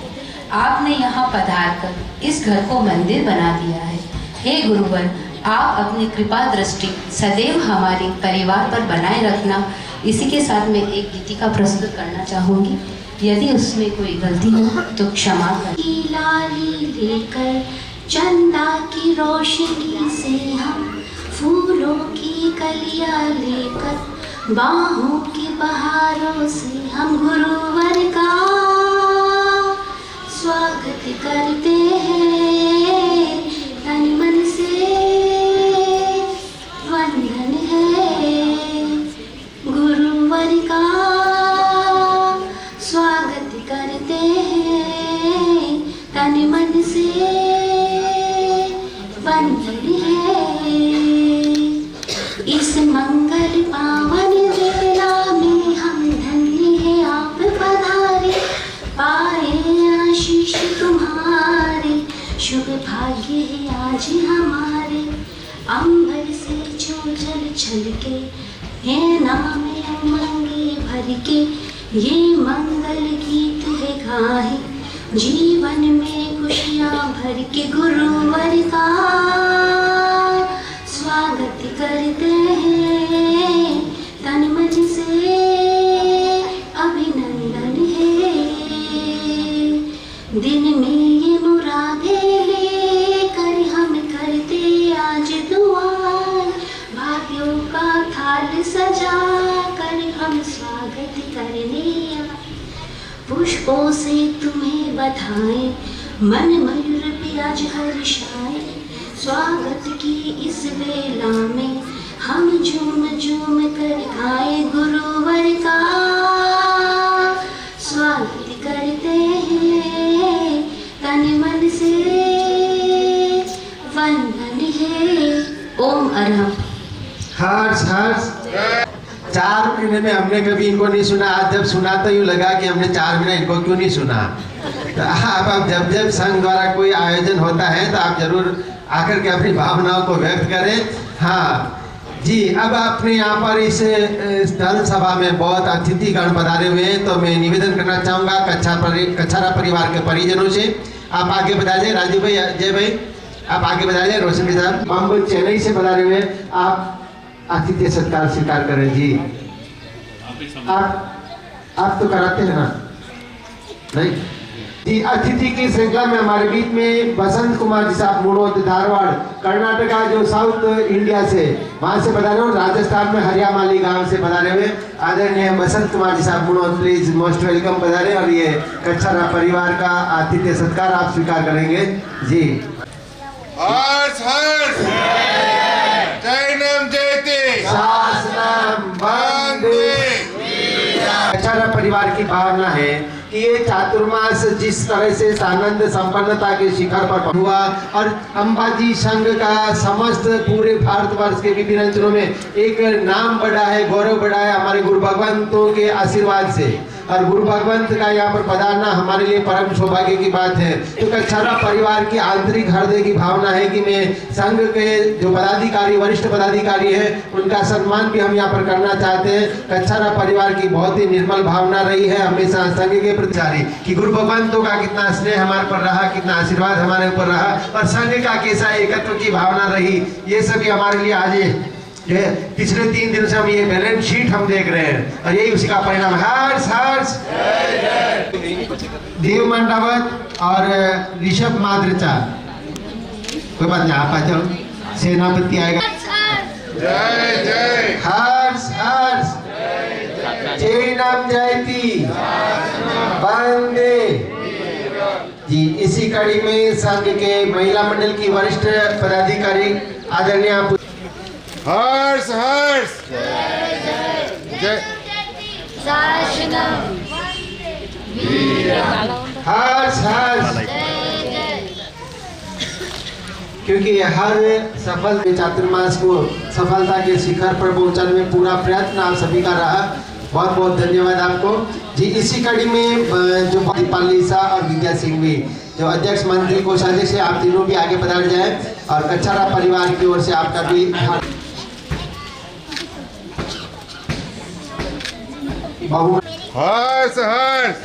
Speaker 10: आपने यहाँ पधार कर इस घर को मंदिर बना दिया है। हे गुरुवर, आप अपनी कृपा दृष्टि सदैव हमारे परिवार पर बनाए रखना। इसी के साथ मैं एक गीतिका प्रस्तुत करना चाहूँगी, यदि उसमें कोई गलती हो तो क्षमा करें। लाली लेकर चंदा की रोशनी से हम फूलों की कलियां लेकर बाहों की बहारों से हम गुरुवर का स्वागत करते हैं। तन मन से वंदन है, गुरुवर का स्वागत करते हैं। तन मन से वंदन है। इस मंगल पावन वेला में हम धन्य है आप पधारे, पाए आशीष तुम्हारे, शुभ भाग्य है आज हमारे। अंबर से जो जल छलके है नाम उमंगे भर के, ये मंगल गीत है गाहे जीवन में खुशियाँ भर के। गुरुवर का स्वागत करते हैं, तन मन से अभिनंदन है। दिन में ये मुरादे लेकर हम करते आज दुआर, भाग्यों का थाल सजा कर हम स्वागत करने आए। पुष्पों से तुम्हें बधाएं, मन मयूर भी आज हर्षाए। स्वागत की इस वेला में हम झूम झूम कर गाए। गुरुवर का स्वागत करते हैं, तन मन से वंदन है। ओम अरहम।
Speaker 5: हर्ष हर्ष। 4 महीने में हमने कभी इनको नहीं सुना। आज जब सुना तो यूँ लगा कि हमने 4 महीने इनको क्यों नहीं सुना। तो आप जब जब संघ द्वारा कोई आयोजन होता है तो आप जरूर आकर के अपनी भावनाओं को व्यक्त करें। हाँ जी, अब अपने यहाँ पर इस धर्म सभा में बहुत अतिथिगण पधारे हुए हैं, तो मैं निवेदन करना चाहूँगा कच्छारा परिवार के परिजनों से, आप आगे बढ़ा जाए। राजू भाई, जय भाई, आप आगे बढ़ा जाए। रोशन भाई साहब बम्बई चेन्नई से पधारे हुए, आप आतिथ्य सत्कार स्वीकार करें। जी आप तो कराते हैं ना? नहीं जी। अतिथि की श्रृंखला में हमारे बीच में बसंत कुमार जी साहब मुड़ोद धारवाड़ कर्नाटका, जो साउथ इंडिया से वहां से पधारे हुए, राजस्थान में हरियामाली गांव से पधारे हुए आदरणीय बसंत कुमार जी साहब मुड़ोद, प्लीज मोस्ट वेलकम पधारे। और ये कच्छारा परिवार का आतिथ्य सत्कार आप स्वीकार करेंगे। जी
Speaker 4: हर्ष हर्ष, जैनम जयते,
Speaker 5: शासनम वंदे। कच्छारा परिवार की भावना है कि ये चातुर्मास जिस तरह से आनंद संपन्नता के शिखर पर हुआ और अंबाजी संघ का समस्त पूरे भारतवर्ष के विभिन्न अंचलों में एक नाम बढ़ा है, गौरव बढ़ा है हमारे गुरु भगवंतों के आशीर्वाद से। और गुरु भगवंत का यहाँ पर पधारना हमारे लिए परम सौभाग्य की बात है। तो कच्छारा परिवार की आंतरिक हृदय की भावना है कि मैं संघ के जो पदाधिकारी, वरिष्ठ पदाधिकारी हैं, उनका सम्मान भी हम यहाँ पर करना चाहते हैं। कच्छारा परिवार की बहुत ही निर्मल भावना रही है हमेशा संघ के प्रति कि गुरु भगवंतों का कितना स्नेह हमारे पर रहा, कितना आशीर्वाद हमारे ऊपर रहा और संघ का कैसा एकत्व की भावना रही, ये सभी हमारे लिए आज पिछले 3 दिन से हम ये बैलेंस शीट हम देख रहे हैं और यही उसी का परिणाम। हर्ष हर्ष। देव मंडावत और ऋषभ माद्रचा, कोई बात नहीं, आप आ जाओ। सेनापति आएगा।
Speaker 4: जय जय।
Speaker 5: हर्ष हर्ष। जैनम जयती, वंदे। जी इसी कड़ी में संघ के महिला मंडल की वरिष्ठ पदाधिकारी आदरणीय
Speaker 4: हर्ष हर्ष जय
Speaker 5: हर्ष हर्ष। क्योंकि हर सफल चातुर्मास को सफलता के शिखर पर पहुंचाने में पूरा प्रयत्न आप सभी का रहा। बहुत बहुत धन्यवाद आपको जी। इसी कड़ी में जो दीपाली शाह और विद्या सिंह भी जो अध्यक्ष मंत्री कोषाध्यक्ष है, आप तीनों भी आगे बढ़ जाए और कच्छारा परिवार की ओर से आपका भी
Speaker 4: हर्ष हर्ष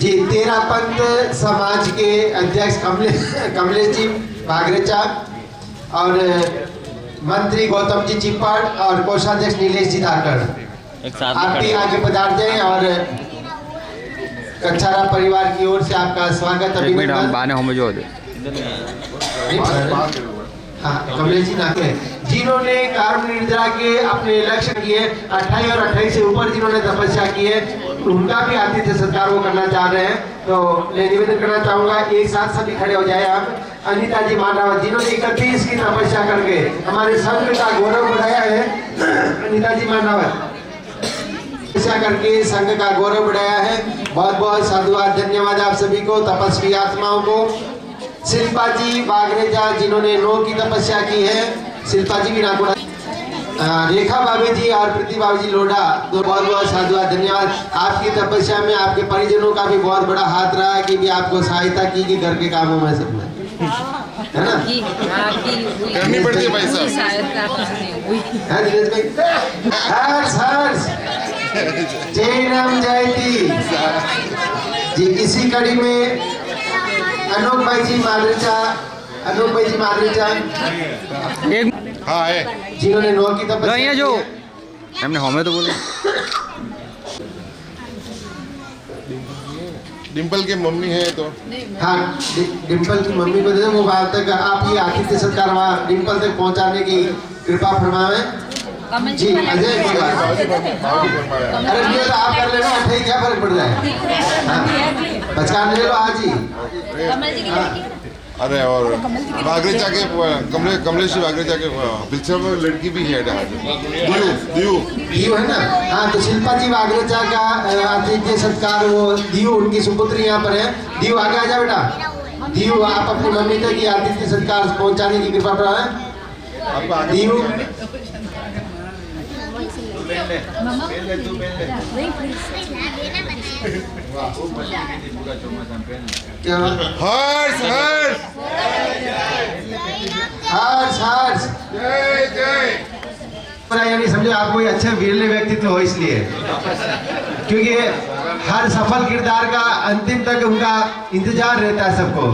Speaker 5: जी। तेरा पंथ समाज के अध्यक्ष कमलेश जी बागरेचा और मंत्री गौतम जी चिप्पाड़ और कोषाध्यक्ष नीलेश जी धारकर आप भी आगे पधार जाएं और कच्छारा परिवार की ओर से आपका स्वागत अभिनंदन। हाँ, कमलेश जी नाके जिन्होंने कार्म निद्रा के अपने लक्ष्य किए 28 और 28 से ऊपर जिन्होंने तपस्या की है, उनका भी आतिथ्य सत्कार वो करना चाह रहे हैं। तो मैं निवेदन करना चाहूंगा एक साथ सभी खड़े हो जाए आप। अनिता जी मानव जिन्होंने 31 की तपस्या करके हमारे संघ का गौरव बढ़ाया है। अनिता जी मानव तपस्या करके संघ का गौरव बढ़ाया है। बहुत बहुत साधुवाद धन्यवाद आप सभी को, तपस्वी आत्माओं को। शिल्पा जी बागरेजा जिन्होंने 9 की तपस्या की है, शिल्पा जी भी नागुड़ा। रेखा भाभी जी और प्रीति भाभी जी लोढ़ा, दो बहुत बहुत साधुवाद धन्यवाद। आपकी तपस्या में आपके परिजनों का भी बहुत बड़ा हाथ रहा है कि भी आपको सहायता की कि घर के कामों में सब में, है ना?
Speaker 4: करनी पड़ती है भाई साहब।
Speaker 5: हर्ष हर्ष जय राम जयती जी। इसी कड़ी में अनूप भाई जी मादरेचा
Speaker 4: हाँ है
Speaker 5: जिन्होंने 9 की तपस्या जो
Speaker 3: हमने हमें तो बोले
Speaker 4: डिम्पल के मम्मी है तो
Speaker 5: हाँ डिम्पल की मम्मी को दे दो। वो बात तक आप ये आतिथ्य सत्कार वहाँ डिम्पल तक पहुँचाने की कृपा फरमावे जी। अजय अरे ये तो आप कर लेना, 28 क्या फर्क पड़ जाए, पहचान ले लो आज ही।
Speaker 4: अरे और बागरेचा के कमलेश जी बागरेचा के पिक्चर में लड़की भी है दियू
Speaker 5: है ना? हाँ, तो शिल्पा जी बागरेचा का आतिथ्य सत्कार वो दियू उनकी सुपुत्री यहाँ पर है। दियू आगे आ जा बेटा। दियू आप अपनी मम्मी तक ये आतिथ्य सत्कार पहुँचाने की कृपा करा। दियू
Speaker 4: हर्ष हर्ष
Speaker 5: हर्ष हर्ष
Speaker 4: जय जय।
Speaker 5: यानी समझो आप कोई अच्छे वीरले व्यक्तित्व हो, इसलिए क्योंकि हर सफल किरदार का अंतिम तक उनका इंतजार रहता है सबको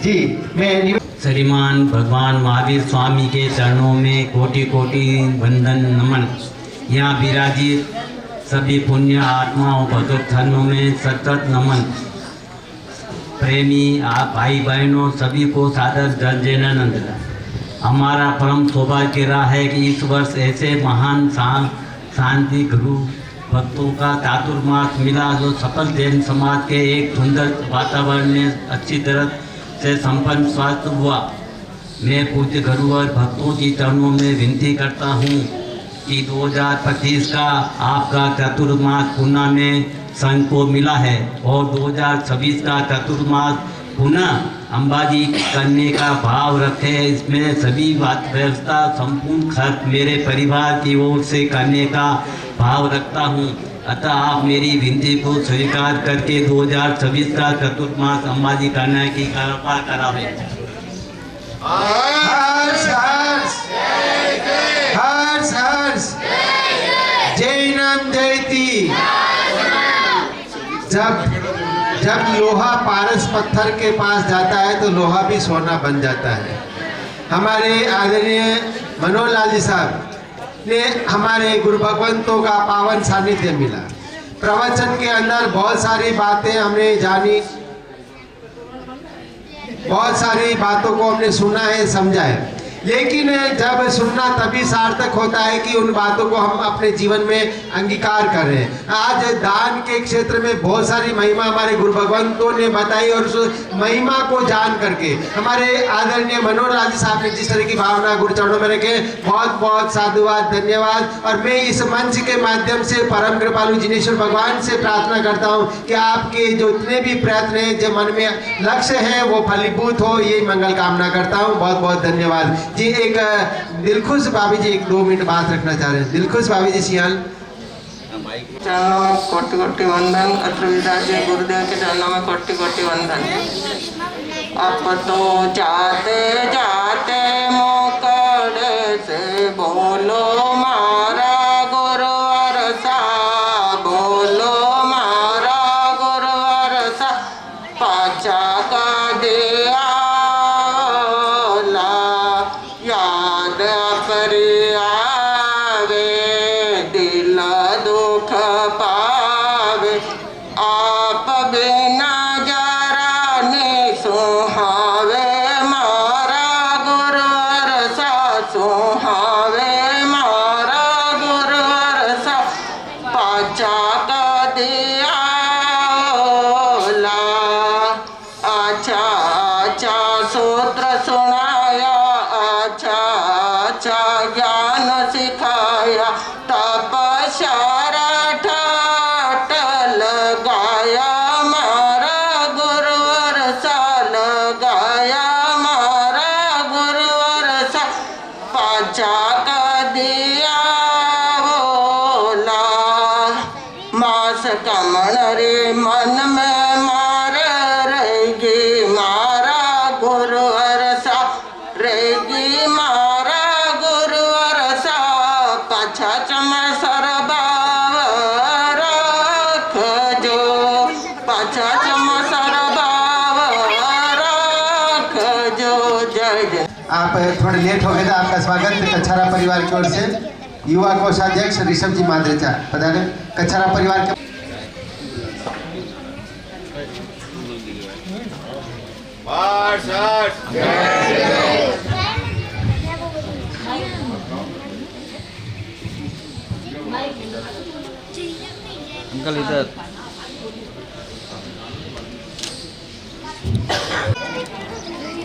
Speaker 5: जी। मैं
Speaker 1: श्रीमान भगवान महावीर स्वामी के चरणों में कोटि कोटि वंदन नमन। यहाँ विराजित सभी पुण्य आत्माओं भगवत धर्मों में सतत नमन। प्रेमी आप भाई बहनों सभी को सादर जयनंद। हमारा परम सौभाग्य रहा है कि इस वर्ष ऐसे महान शांति गुरु भक्तों का चातुर्मास मिला जो सफल जैन समाज के एक सुंदर वातावरण में अच्छी तरह से संपन्न स्वास्थ्य हुआ। मैं पूज्य गुरु और भक्तों की चरणों में विनती करता हूँ कि 2025 का आपका चतुर्मास पुणे में संघ को मिला है और 2026 का चतुर्मास पुनः अंबाजी करने का भाव रखे। इसमें सभी बात व्यवस्था संपूर्ण खर्च मेरे परिवार की ओर से करने का भाव रखता हूँ। अतः आप मेरी विनती को स्वीकार करके 2026 का चतुर्मास अंबाजी करने की कृपा करावे।
Speaker 5: हर्ष हर्ष हर्ष हर्ष जय नाम जयती। जब लोहा पारस पत्थर के पास जाता है तो लोहा भी सोना बन जाता है। हमारे आदरणीय मनोहर लाल जी साहब ने हमारे गुरु भगवंतों का पावन सानिध्य मिला। प्रवचन के अंदर बहुत सारी बातें हमने जानी, बहुत सारी बातों को हमने सुना है, समझा है। लेकिन जब सुनना तभी सार्थक होता है कि उन बातों को हम अपने जीवन में अंगीकार करें। आज दान के क्षेत्र में बहुत सारी महिमा हमारे गुरु भगवंतों ने बताई और उस महिमा को जान करके हमारे आदरणीय मनोहर लाल जी साहब ने जिस तरह की भावना गुरु चरणों में रखे, बहुत बहुत साधुवाद, धन्यवाद। और मैं इस मंच के माध्यम से परम कृपालु जिनेश्वर भगवान से प्रार्थना करता हूँ कि आपके जो इतने भी प्रयत्न हैं, जो मन में लक्ष्य है, वो फलीभूत हो, ये मंगल कामना करता हूँ। बहुत बहुत धन्यवाद जी। एक दिलखुश भाभी जी 1-2 मिनट बात रखना चाह रहे हैं। दिलखुश भाभी जी सियाल।
Speaker 11: चरणों में कोटि कोटि वंदन। अत्र विराजे गुरुदेव के चरणों में कोटि कोटि वंदन। अब तो जाते जाते मोकड़े से बोलो मारा गुरुवर सा, बोलो मारा गुरुवर सा, पाचा का दिया याद परी आवे, दिल दुख पावे, आप बिना जरा ने सुहावे मारा गुरुवर सा, सुहावे मारा गुरुवर सा, पाचा का दिया अच्छा अच्छा सूत्र सुनाया, अच्छा अच्छा ज्ञान सिखाया, तपस्या ठाट लगाया मारा गुरुवर सा, लगाया मारा गुरुवर सा, पाचा का दिया बोला। मास कमण रे मन में मार रहेगी मारा गुरुवर सा, रहेगी मारा गुरुवर सा, पाछा चमर सरबाव रख जो, पाछा चमर सरबाव रख जो। जय जय।
Speaker 5: आप थोड़े लेट हो गए थे। आपका स्वागत कच्छारा परिवार की ओर से युवा कोषाध्यक्ष ऋषभ जी मांद्रेचा पधारे। कच्छारा परिवार के
Speaker 3: अंकल इधर।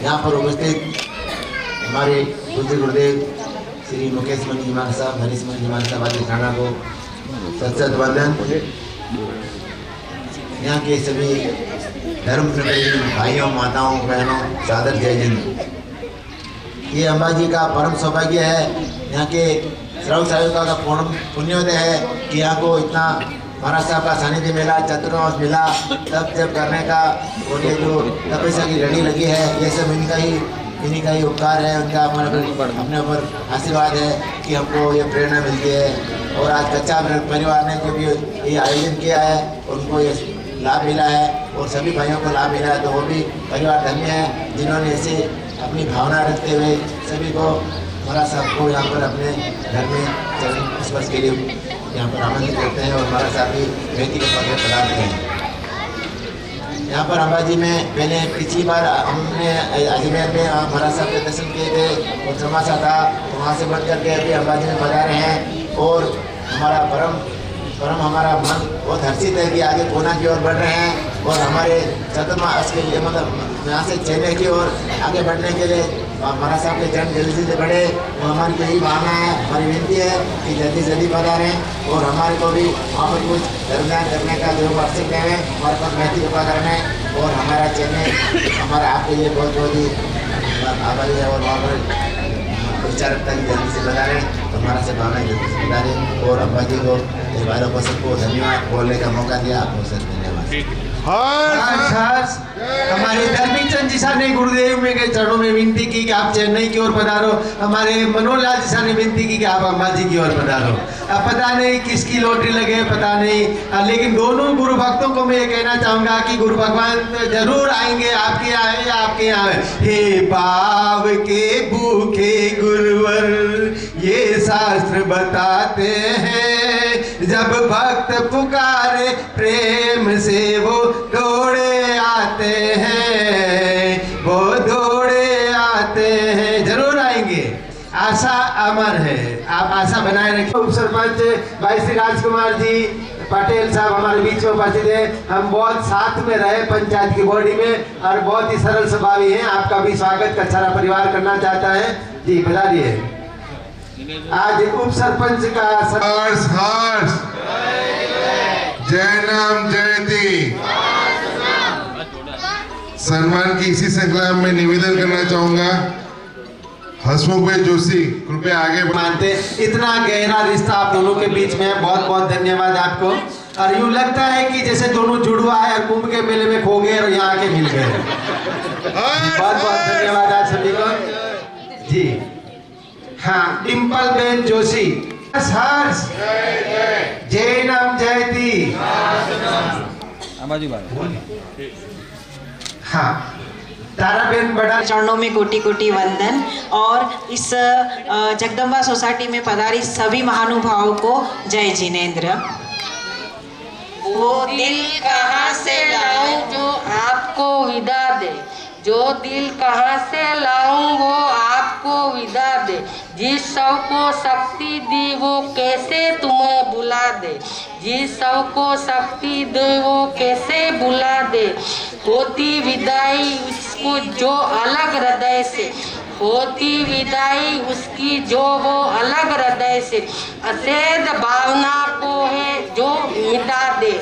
Speaker 5: यहाँ पर उपस्थित हमारे पूज्य गुरुदेव श्री मुकेश मन जी मान साहब, हरीश मन जी मान साहब आदि खाना को सत वंदन। यहाँ के सभी धर्म प्रेमी भाइयों, माताओं, बहनों, सादर जय हिंद। ये अंबाजी का परम सौभाग्य है, यहाँ के श्रवक सेविका का पुण्योदय है कि यहाँ को इतना महाराज साहब का सानिध्य मिला, चतुर्मास मिला, तब जब करने का बोले जो तपस्या की लड़ी लगी है, ये सब इन्हीं का ही उपकार है, उनका अपने ऊपर आशीर्वाद है कि हमको ये प्रेरणा मिलती है। और आज कच्चा परिवार ने जो भी ये आयोजन किया है, उनको ये लाभ मिला है और सभी भाइयों को लाभ मिला है, तो वो भी परिवार धन्य है जिन्होंने ऐसे अपनी भावना रखते हुए सभी को महाराज साहब को यहाँ पर अपने घर में चरण स्पर्श के लिए यहाँ पर आमंत्रित करते हैं और महाराज साहब की बेटी के पद में पधारते हैं। यहाँ पर अंबाजी में पहले पिछली बार हमने अजमेर में महाराज साहब के दर्शन किए थे और चौमासा था, वहाँ से बढ़ करके अभी अंबाजी में पधारे हैं और हमारा परम हमारा मन बहुत हर्षित है कि आगे कोना की ओर बढ़ रहे हैं और हमारे चतुर्मास के लिए मतलब यहाँ से चेन्नई की ओर आगे बढ़ने के लिए महाराज साहब के चरण जल्दी से बढ़े, वो हमारी तो यही भावना है, हमारी विनती है कि जल्दी जल्दी पधारें और हमारे को भी वहाँ पर कुछ धर्मदान करने का जो अवसर दें, हमारे पास महती कृपा करें और हमारा चेन्नई हमारा आपके लिए बहुत बहुत ही आभारी है और वहाँ पर विचारकता की जल्दी से पधारें, हमारा से भावना जल्दी से पधारें और अम्बा जी को भाइयों को सबको धन्यवाद बोलने का मौका दिया, आपको सर धन्यवाद। हमारे धर्मिक चंद जी साहब ने गुरुदेव में के चरणों में विनती की कि आप चेन्नई की ओर पधारो, हमारे मनोहर लाल जी साहब ने विनती की कि आप अंबाजी की ओर पधारो। अब पता नहीं किसकी लॉटरी लगे, पता नहीं, लेकिन दोनों गुरु भक्तों को मैं ये कहना चाहूंगा कि गुरु भगवान जरूर आएंगे, आपके आए या आपके यहाँ आए। हे पाव के भूखे गुरुवर ये शास्त्र बताते हैं, जब भक्त पुकारे प्रेम से वो दौड़े आते हैं, वो दौड़े आते हैं, जरूर आएंगे। आशा अमर है, आप आशा बनाए रखें। उप सरपंच भाई श्री राजकुमार जी पटेल साहब हमारे बीच में उपस्थित है। हम बहुत साथ में रहे पंचायत की बॉडी में और बहुत ही सरल स्वभावी हैं। आपका भी स्वागत का सारा परिवार करना चाहता है जी, बता दिए। आज उप सरपंच का
Speaker 4: हर्ष हर्ष जय नाम जयती सम्मान की इसी श्रृंखला में निवेदन करना चाहूंगा। हसमुख भाई जोशी कृपया आगे
Speaker 5: मानते, इतना गहरा रिश्ता आप दोनों के बीच में है। बहुत बहुत धन्यवाद आपको। और यूं लगता है कि जैसे दोनों जुड़वा है और कुंभ के मेले में खो गए और यहाँ आके मिल गए। बहुत बहुत धन्यवाद आप सभी को जी। हाँ, डिम्पल बेन जोशी हर्ष जय नाम जयती। हाँ, ताराबेन बड़ा
Speaker 12: चरणों में कोटि कोटि वंदन। और इस जगदम्बा सोसाइटी में पधारी सभी महानुभावों को जय जिनेंद्र।
Speaker 11: वो दिल कहाँ से लाऊं जो आपको विदा दे, जो दिल कहाँ से लाऊं वो आपको विदा दे, जिस सब को शक्ति दी वो कैसे तुम्हें बुला दे, जिस सब को शक्ति दे वो कैसे बुला दे। होती विदाई उसको जो अलग हृदय से, होती विदाई उसकी जो वो अलग हृदय से, अद्वैत भावना को है जो मिटा दे,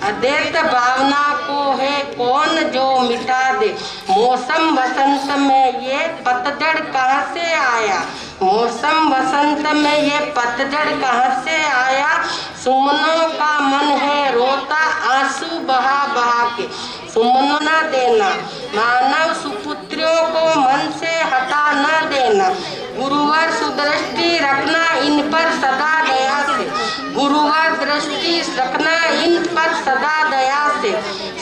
Speaker 11: अद्वैत भावना को है कौन जो मिटा दे। मौसम बसंत में ये पतझड़ कहाँ से आया, मौसम बसंत में ये पतझड़ कहाँ से आया। सुमनों का मन है रोता आंसू बहा बहा के, सुमन न देना मानव सुपुत्रियों को मन से हटा न देना। गुरुवर सुदृष्टि रखना इन पर सदा दया से, गुरुवर दृष्टि रखना इन पर सदा दया से।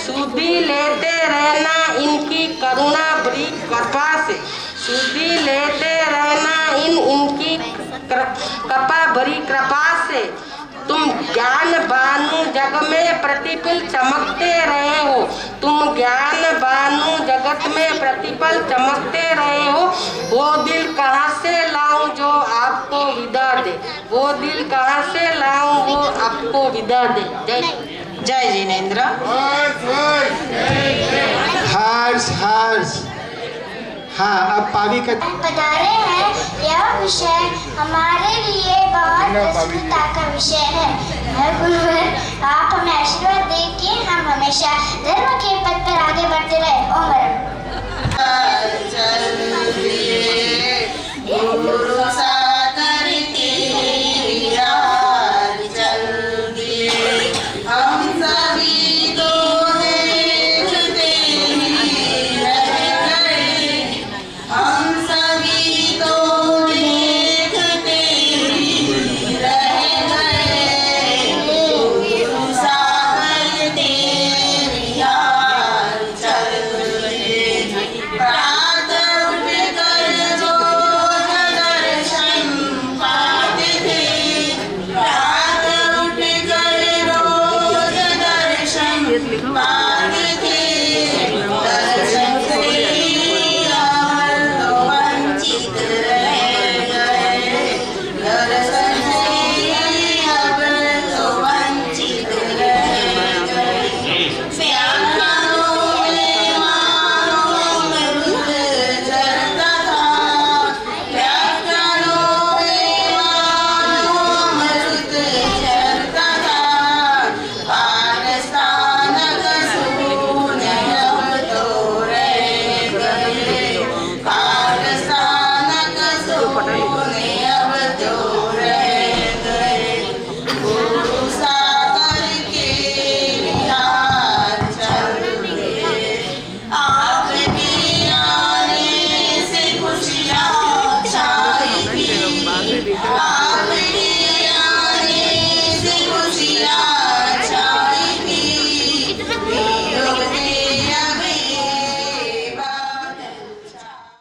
Speaker 11: सुधि लेते रहना इनकी करुणा भरी कृपा से, सुधि लेते रहना इनकी कृपा भरी कृपा से। तुम ज्ञान बानु जग में प्रतिपल चमकते रहे हो, तुम ज्ञान बानु जगत में प्रतिपल चमकते रहे हो। वो दिल कहाँ से लाऊं जो आपको विदा दे, वो दिल कहाँ से लाऊं वो आपको विदा दे।
Speaker 12: जय जिनेंद्र।
Speaker 5: हर्ष हर्ष। हाँ, अब पावी का
Speaker 13: पधारे हैं। यह विषय हमारे लिए बहुत प्रसन्नता का विषय है। गुरुवर, आप हमें आशीर्वाद दें कि हम हमेशा धर्म के पथ पर आगे बढ़ते रहे। ओम।